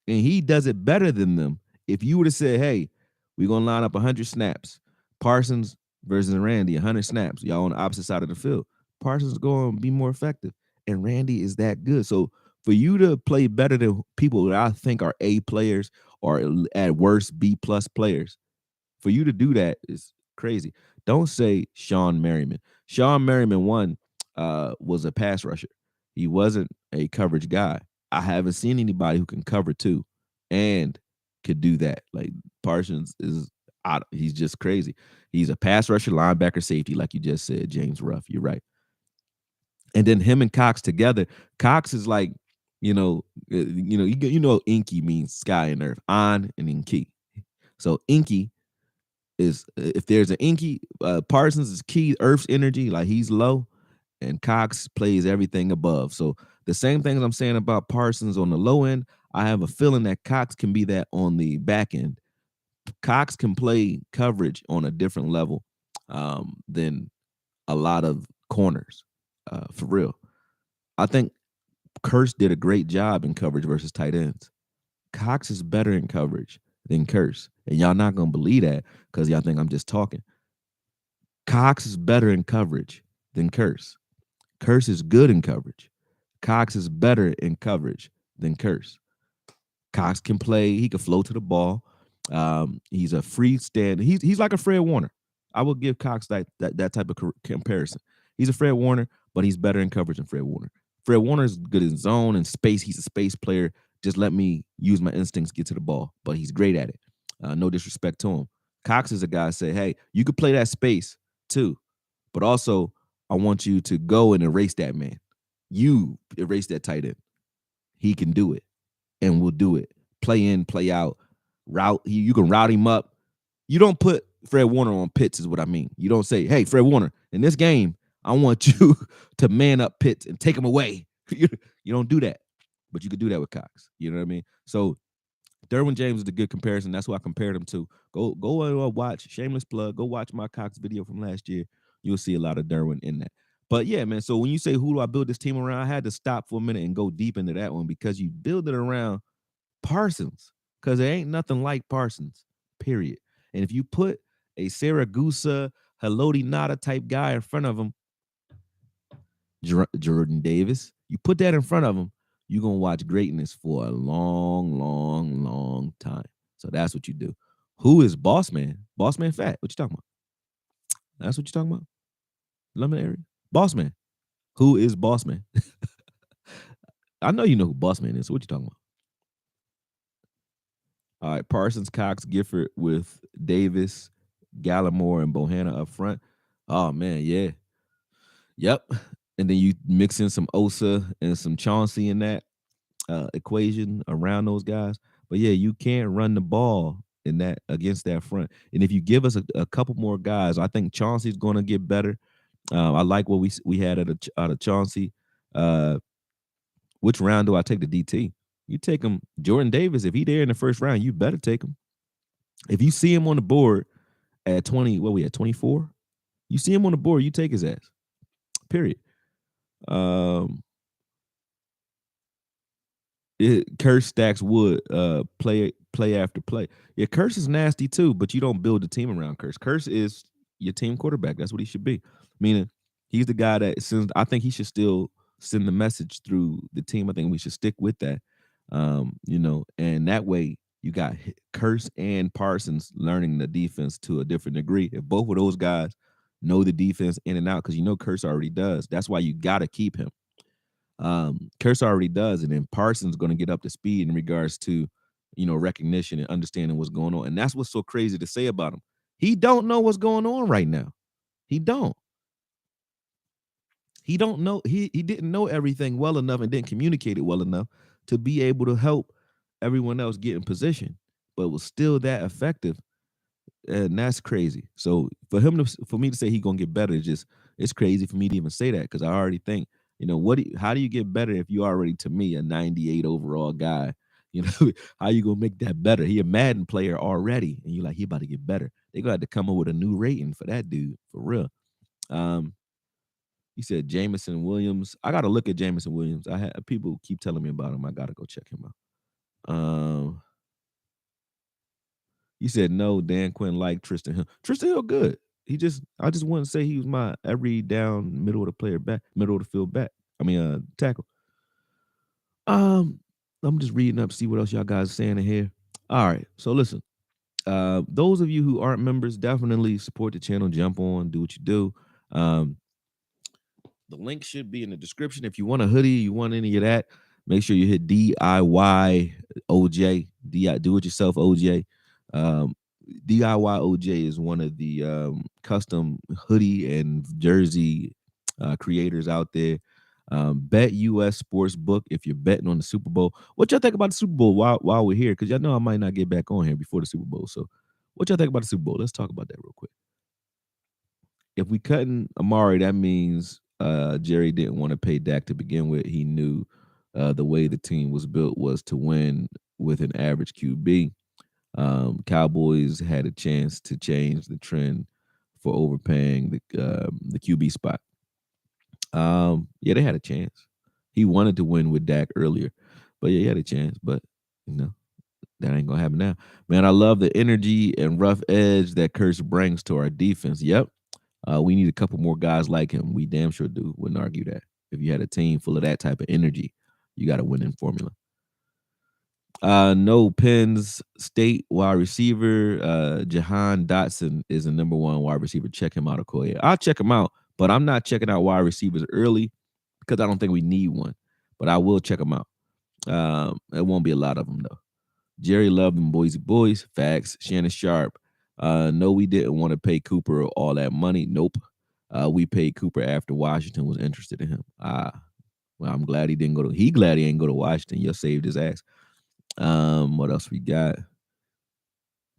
and he does it better than them. If you would have said, "Hey, we're gonna line up 100 snaps, Parsons versus Randy, 100 snaps, y'all on the opposite side of the field," Parsons is going to be more effective, and Randy is that good. So for you to play better than people that I think are A players or at worst B+ players, for you to do that is crazy. Don't say Sean Merriman. Sean Merriman was a pass rusher. He wasn't a coverage guy. I haven't seen anybody who can cover two and could do that. Like Parsons is out. He's just crazy. He's a pass rusher, linebacker, safety, like you just said, James Ruff. You're right. And then him and Cox together. Cox is like, Inky means sky and earth, on and Inky. So Inky is if there's an Inky, Parsons is key, Earth's energy, like he's low, and Cox plays everything above. So The same things I'm saying about Parsons on the low end, I have a feeling that Cox can be that on the back end. Cox can play coverage on a different level than a lot of corners, for real. I think Curse did a great job in coverage versus tight ends. Cox is better in coverage than Curse. And y'all not going to believe that because y'all think I'm just talking. Cox is better in coverage than Curse. Curse is good in coverage. Cox is better in coverage than Curse. Cox can play. He can flow to the ball. He's a freestand. He's like a Fred Warner. I will give Cox that type of comparison. He's a Fred Warner, but he's better in coverage than Fred Warner. Fred Warner is good in zone and space. He's a space player. Just let me use my instincts, get to the ball, but he's great at it. No disrespect to him. Cox is a guy say, hey, you could play that space too, but also I want you to go and erase that man. You erase that tight end. He can do it and will do it. Play in, play out, route. You can route him up. You don't put Fred Warner on Pitts, is what I mean. You don't say, hey, Fred Warner, in this game, I want you to man up Pitts and take him away. You don't do that, but you could do that with Cox. You know what I mean? So Derwin James is a good comparison. That's who I compared him to. Go and watch, shameless plug, go watch my Cox video from last year. You'll see a lot of Derwin in that. But yeah, man, so when you say who do I build this team around, I had to stop for a minute and go deep into that one because you build it around Parsons because there ain't nothing like Parsons, period. And if you put a Saragusa, Haloti Nada type guy in front of him, Jordan Davis, you put that in front of him, you're going to watch greatness for a long, long, long time. So that's what you do. Who is Boss Man? Boss Man Fat. What you talking about? That's what you're talking about? Lemon area? Boss Man. Who is Boss Man? I know you know who Boss Man is. So what you talking about? All right, Parsons, Cox, Gifford with Davis, Gallimore, and Bohanna up front. Oh man, yeah, yep. And then you mix in some Osa and some Chauncey in that equation around those guys. But yeah, you can't run the ball in that against that front. And if you give us a couple more guys, I think Chauncey's going to get better. I like what we had out of Chauncey. Which round do I take the DT? You take him, Jordan Davis. If he there in the first round, you better take him. If you see him on the board at 20, what we at 24? You see him on the board, you take his ass. Period. Curse stacks wood, play after play. Yeah, Curse is nasty too, but you don't build a team around Curse. Curse is your team quarterback. That's what he should be. Meaning he's the guy that sends. I think he should still send the message through the team. I think we should stick with that. And that way you got Curse and Parsons learning the defense to a different degree. If both of those guys know the defense in and out, because Curse already does. That's why you got to keep him. Curse already does, and then Parsons going to get up to speed in regards to, recognition and understanding what's going on. And that's what's so crazy to say about him. He don't know what's going on right now. He don't. He don't know. He didn't know everything well enough and didn't communicate it well enough to be able to help everyone else get in position, but was still that effective. And that's crazy. So for me to say he's gonna get better, it's crazy for me to even say that because I already think, how do you get better if you already, to me, a 98 overall guy? How you gonna make that better? He a Madden player already, and you're like, he about to get better. They gonna have to come up with a new rating for that dude, for real. You said Jameson Williams. I gotta look at Jameson Williams. I had people keep telling me about him. I gotta go check him out. You said no, Dan Quinn like Tristan Hill. Tristan Hill good. I just wouldn't say he was my every down middle of the field back. Tackle. I'm just reading up, see what else y'all guys are saying in here. All right, so listen. Those of you who aren't members, definitely support the channel. Jump on, do what you do. The link should be in the description. If you want a hoodie, you want any of that, make sure you hit DIY OJ, do it yourself OJ. DIY OJ is one of the custom hoodie and jersey creators out there. Bet US Sports Book if you're betting on the Super Bowl. What y'all think about the Super Bowl while we're here? Because y'all know I might not get back on here before the Super Bowl. So what y'all think about the Super Bowl? Let's talk about that real quick. If we cutting Amari, that means Jerry didn't want to pay Dak to begin with. He knew The way the team was built was to win with an average QB. Cowboys had a chance to change the trend for overpaying the QB spot. Yeah, they had a chance. He wanted to win with Dak earlier, but yeah, he had a chance. But you know that ain't gonna happen now. Man, I love the energy and rough edge that Kurtz brings to our defense. Yep, we need a couple more guys like him. We damn sure do. Wouldn't argue that. If you had a team full of that type of energy, you got a winning formula. No Penn's State wide receiver. Jahan Dotson is the number one wide receiver. Check him out, Okoye. I'll check him out, but I'm not checking out wide receivers early because I don't think we need one. But I will check them out. It won't be a lot of them though. Jerry loved them Boise boys. Facts. Shannon Sharp. No, we didn't want to pay Cooper all that money. Nope. We paid Cooper after Washington was interested in him. Well, I'm glad he didn't go to. He glad he ain't go to Washington. You saved his ass. What else we got?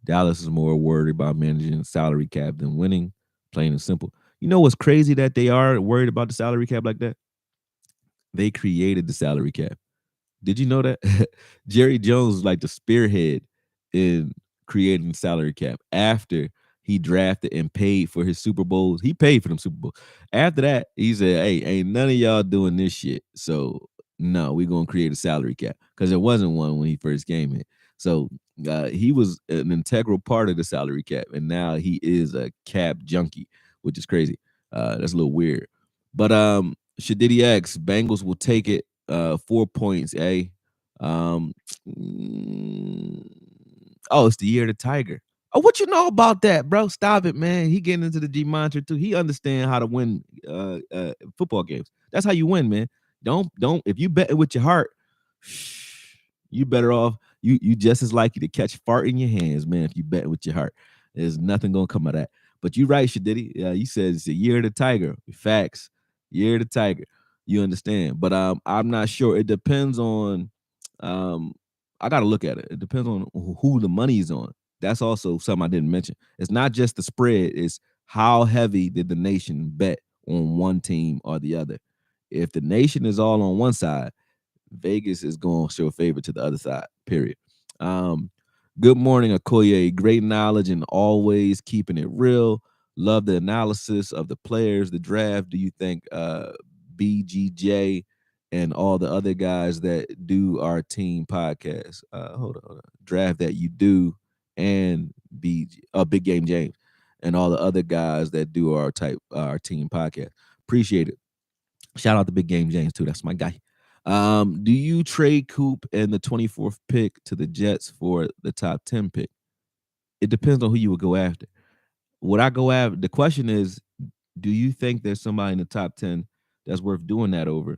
Dallas is more worried about managing salary cap than winning. Plain and simple. You know what's crazy that they are worried about the salary cap like that? They created the salary cap. Did you know that? Jerry Jones was like the spearhead in creating the salary cap after he drafted and paid for his Super Bowls. He paid for them Super Bowls. After that, he said, hey, ain't none of y'all doing this shit. So no, we're gonna create a salary cap. Because there wasn't one when he first came in. So he was an integral part of the salary cap, and now he is a cap junkie, which is crazy. That's a little weird. But Shadidi X, Bengals will take it. 4 points, eh? Um, mm, oh, it's the year of the Tiger. Oh, what you know about that, bro? Stop it, man. He getting into the G monitor too. He understand how to win football games. That's how you win, man. Don't if you bet with your heart, you better off. You just as likely to catch fart in your hands, man. If you bet with your heart, there's nothing gonna come of that. But you right, Shadidi. You said it's the year of the Tiger. Facts. Year of the Tiger. You understand? But I'm not sure. It depends on. Um, I got to look at it. It depends on who the money is on. That's also something I didn't mention. It's not just the spread. It's how heavy did the nation bet on one team or the other. If the nation is all on one side, Vegas is going to show a favor to the other side. Period. Um, Good morning, Okoye. Great knowledge and always keeping it real. Love the analysis of the players, the draft. Do you think BGJ and all the other guys that do our team podcast? Hold on. Draft that you do and Big Game James and all the other guys that do our team podcast. Appreciate it. Shout out to Big Game James too. That's my guy. Do you trade Coop and the 24th pick to the Jets for the top 10 pick? It depends on who you would go after. Would I go after? The question is, do you think there's somebody in the top 10 that's worth doing that over?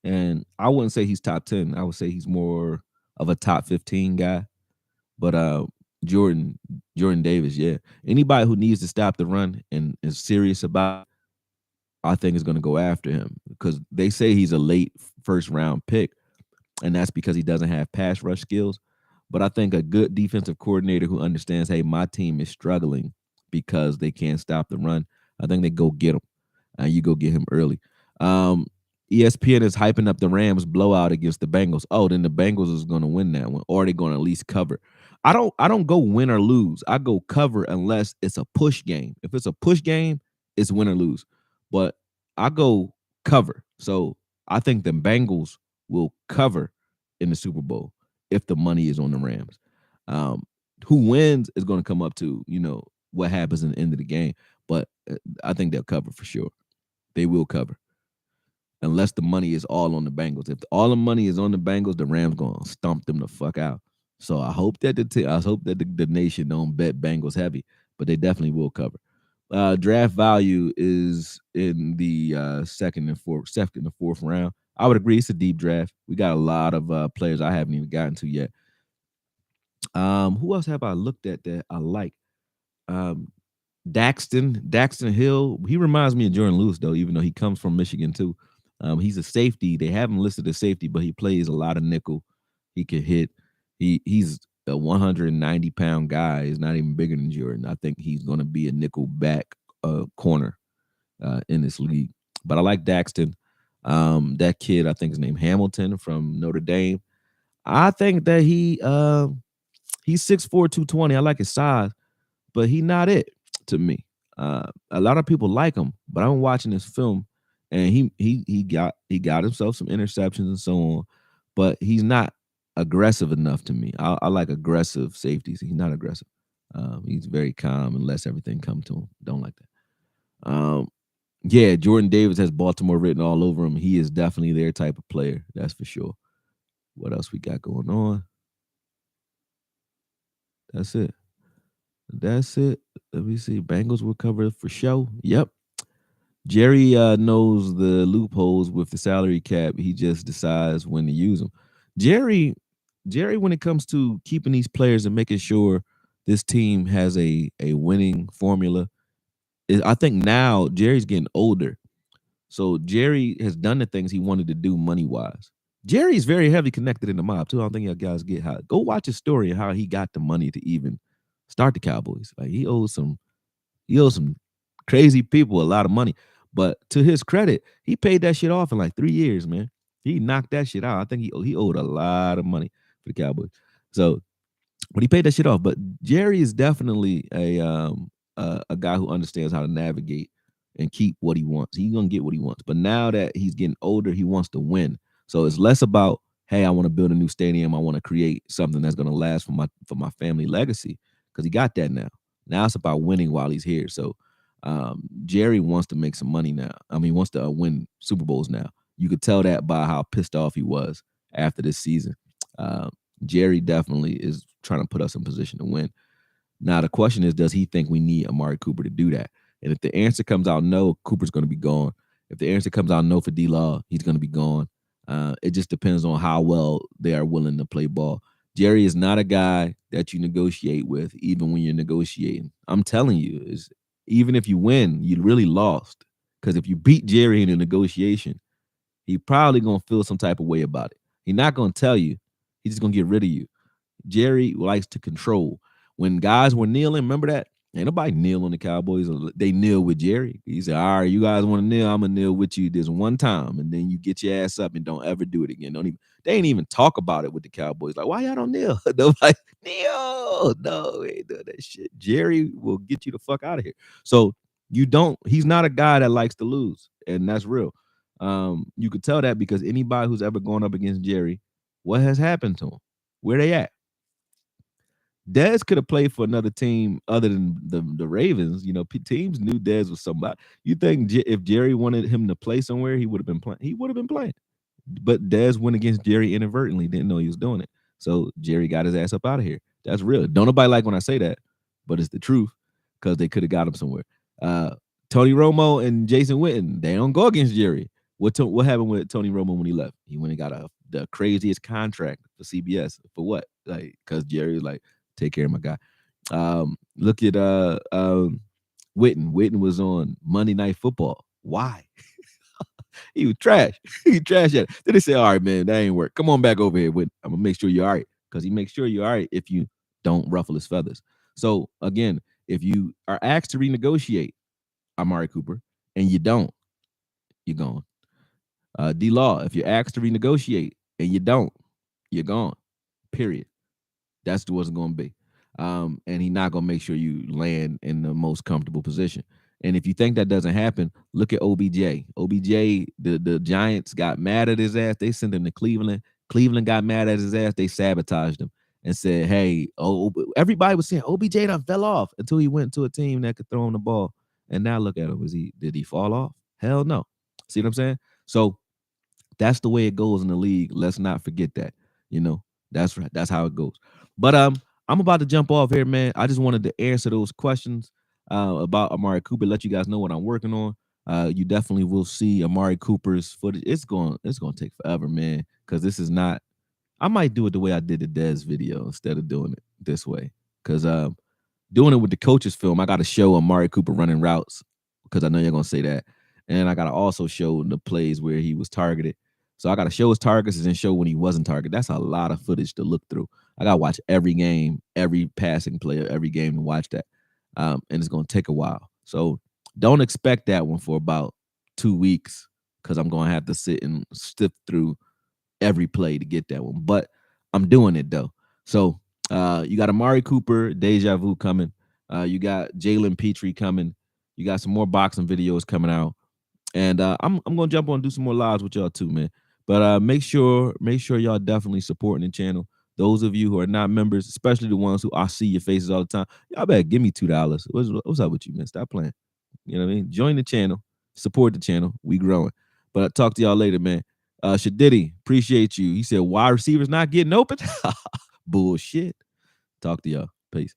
And I wouldn't say he's top 10. I would say he's more of a top 15 guy. But Jordan Davis, yeah. Anybody who needs to stop the run and is serious about it, I think is going to go after him because they say he's a late first round pick, and that's because he doesn't have pass rush skills. But I think a good defensive coordinator who understands, hey, my team is struggling because they can't stop the run. I think they go get him. You go get him early. ESPN is hyping up the Rams blowout against the Bengals. Oh, then the Bengals is going to win that one, or they're going to at least cover. I don't go win or lose. I go cover unless it's a push game. If it's a push game, it's win or lose. But I go cover. So I think the Bengals will cover in the Super Bowl if the money is on the Rams. Who wins is going to come up to, what happens in the end of the game. But I think they'll cover for sure. They will cover. Unless the money is all on the Bengals. If all the money is on the Bengals, the Rams going to stomp them the fuck out. So I hope that the nation don't bet Bengals heavy, but they definitely will cover. Draft value is in the second and fourth round. I would agree it's a deep draft. We got a lot of players I haven't even gotten to yet. Who else have I looked at that I like? Daxton Hill. He reminds me of Jordan Lewis though, even though he comes from Michigan too. He's a safety. They have him listed as safety, but he plays a lot of nickel. He can hit. He's a 190-pound guy. He's not even bigger than Jordan. I think he's going to be a nickel back corner in this league. But I like Daxton. That kid, I think his name Hamilton from Notre Dame. I think that he's 6'4", 220. I like his size, but he not it to me. A lot of people like him, but I'm watching this film, and he got himself some interceptions and so on, but he's not aggressive enough to me. I like aggressive safeties. He's not aggressive. He's very calm and lets everything come to him. Don't like that. Yeah, Jordan Davis has Baltimore written all over him. He is definitely their type of player. That's for sure. What else we got going on? That's it. That's it. Let me see. Bengals will cover for show. Yep. Jerry knows the loopholes with the salary cap. He just decides when to use them. Jerry, Jerry, when it comes to keeping these players and making sure this team has a winning formula, I think now Jerry's getting older. So Jerry has done the things he wanted to do money wise. Jerry's very heavily connected in the mob too. I don't think you guys get how. Go watch his story and how he got the money to even start the Cowboys. Like he owes some crazy people a lot of money. But to his credit, he paid that shit off in like 3 years, man. He knocked that shit out. I think he owed a lot of money for the Cowboys. So but he paid that shit off. But Jerry is definitely a guy who understands how to navigate and keep what he wants. He's gonna get what he wants. But now that he's getting older, he wants to win. So it's less about, hey, I want to build a new stadium. I want to create something that's gonna last for my family legacy. Because he got that now. Now it's about winning while he's here. So Jerry wants to make some money now. I mean, he wants to win Super Bowls now. You could tell that by how pissed off he was after this season. Um, Jerry definitely is trying to put us in position to win. Now the question is, does he think we need Amari Cooper to do that? And if the answer comes out no, Cooper's going to be gone. If the answer comes out no for D-Law, he's going to be gone. It just depends on how well they are willing to play ball. Jerry is not a guy that you negotiate with, even when you're negotiating. I'm telling you, even if you win, you really lost. Because if you beat Jerry in a negotiation, he probably gonna feel some type of way about it. He's not gonna tell you. He's just gonna get rid of you. Jerry likes to control. When guys were kneeling, remember that? Ain't nobody kneel on the Cowboys. They kneel with Jerry. He said, all right, you guys want to kneel? I'm gonna kneel with you this one time, and then you get your ass up and don't ever do it again. Don't even they ain't even talk about it with the Cowboys. Like, why y'all don't kneel? Nobody kneel. No, we ain't doing that shit. Jerry will get you the fuck out of here. So he's not a guy that likes to lose, and that's real. You could tell that because anybody who's ever gone up against Jerry, what has happened to him? Where they at? Dez could have played for another team other than the Ravens. You know, teams knew Dez was somebody. You think if Jerry wanted him to play somewhere, he would have been playing. He would have been playing. But Dez went against Jerry inadvertently, didn't know he was doing it. So Jerry got his ass up out of here. That's real. Don't nobody like when I say that, but it's the truth because they could have got him somewhere. Tony Romo and Jason Witten, they don't go against Jerry. What happened with Tony Romo when he left? He went and got the craziest contract for CBS. For what? Like, because Jerry was like, take care of my guy. Look at Witten. Witten was on Monday Night Football. Why? He was trash. He trash at it. Then they say, all right, man, that ain't work. Come on back over here, Witten. I'm gonna make sure you're all right. Because he makes sure you're all right if you don't ruffle his feathers. So again, if you are asked to renegotiate Amari Cooper and you don't, you're gone. D-Law, if you're asked to renegotiate and you don't, you're gone. Period. That's what it's going to be. And he's not going to make sure you land in the most comfortable position. And if you think that doesn't happen, look at OBJ. OBJ, the Giants got mad at his ass. They sent him to Cleveland. Cleveland got mad at his ass. They sabotaged him and said, hey, everybody was saying OBJ done fell off until he went to a team that could throw him the ball. And now look at him. Did he fall off? Hell no. See what I'm saying? So that's the way it goes in the league. Let's not forget that. You know, that's right. That's how it goes. But I'm about to jump off here, man. I just wanted to answer those questions about Amari Cooper. Let you guys know what I'm working on. You definitely will see Amari Cooper's footage. It's going to take forever, man, because this is not. I might do it the way I did the Dez video instead of doing it this way, because doing it with the coaches film, I got to show Amari Cooper running routes because I know you're gonna say that, and I got to also show the plays where he was targeted. So I got to show his targets and then show when he wasn't targeted. That's a lot of footage to look through. I got to watch every game, every passing play, every game to watch that, and it's gonna take a while. So don't expect that one for about 2 weeks. because I'm gonna have to sit and sift through every play to get that one. But I'm doing it though. So you got Amari Cooper, Deja Vu coming. You got Jalen Petrie coming. You got some more boxing videos coming out. And I'm gonna jump on and do some more lives with y'all too, man. But make sure y'all definitely supporting the channel. Those of you who are not members, especially the ones who I see your faces all the time, y'all better give me $2. What's up with you, man? Stop playing. You know what I mean? Join the channel, support the channel. We growing. But I'll talk to y'all later, man. Shadiddy, appreciate you. He said, wide receivers not getting open. Bullshit. Talk to y'all. Peace.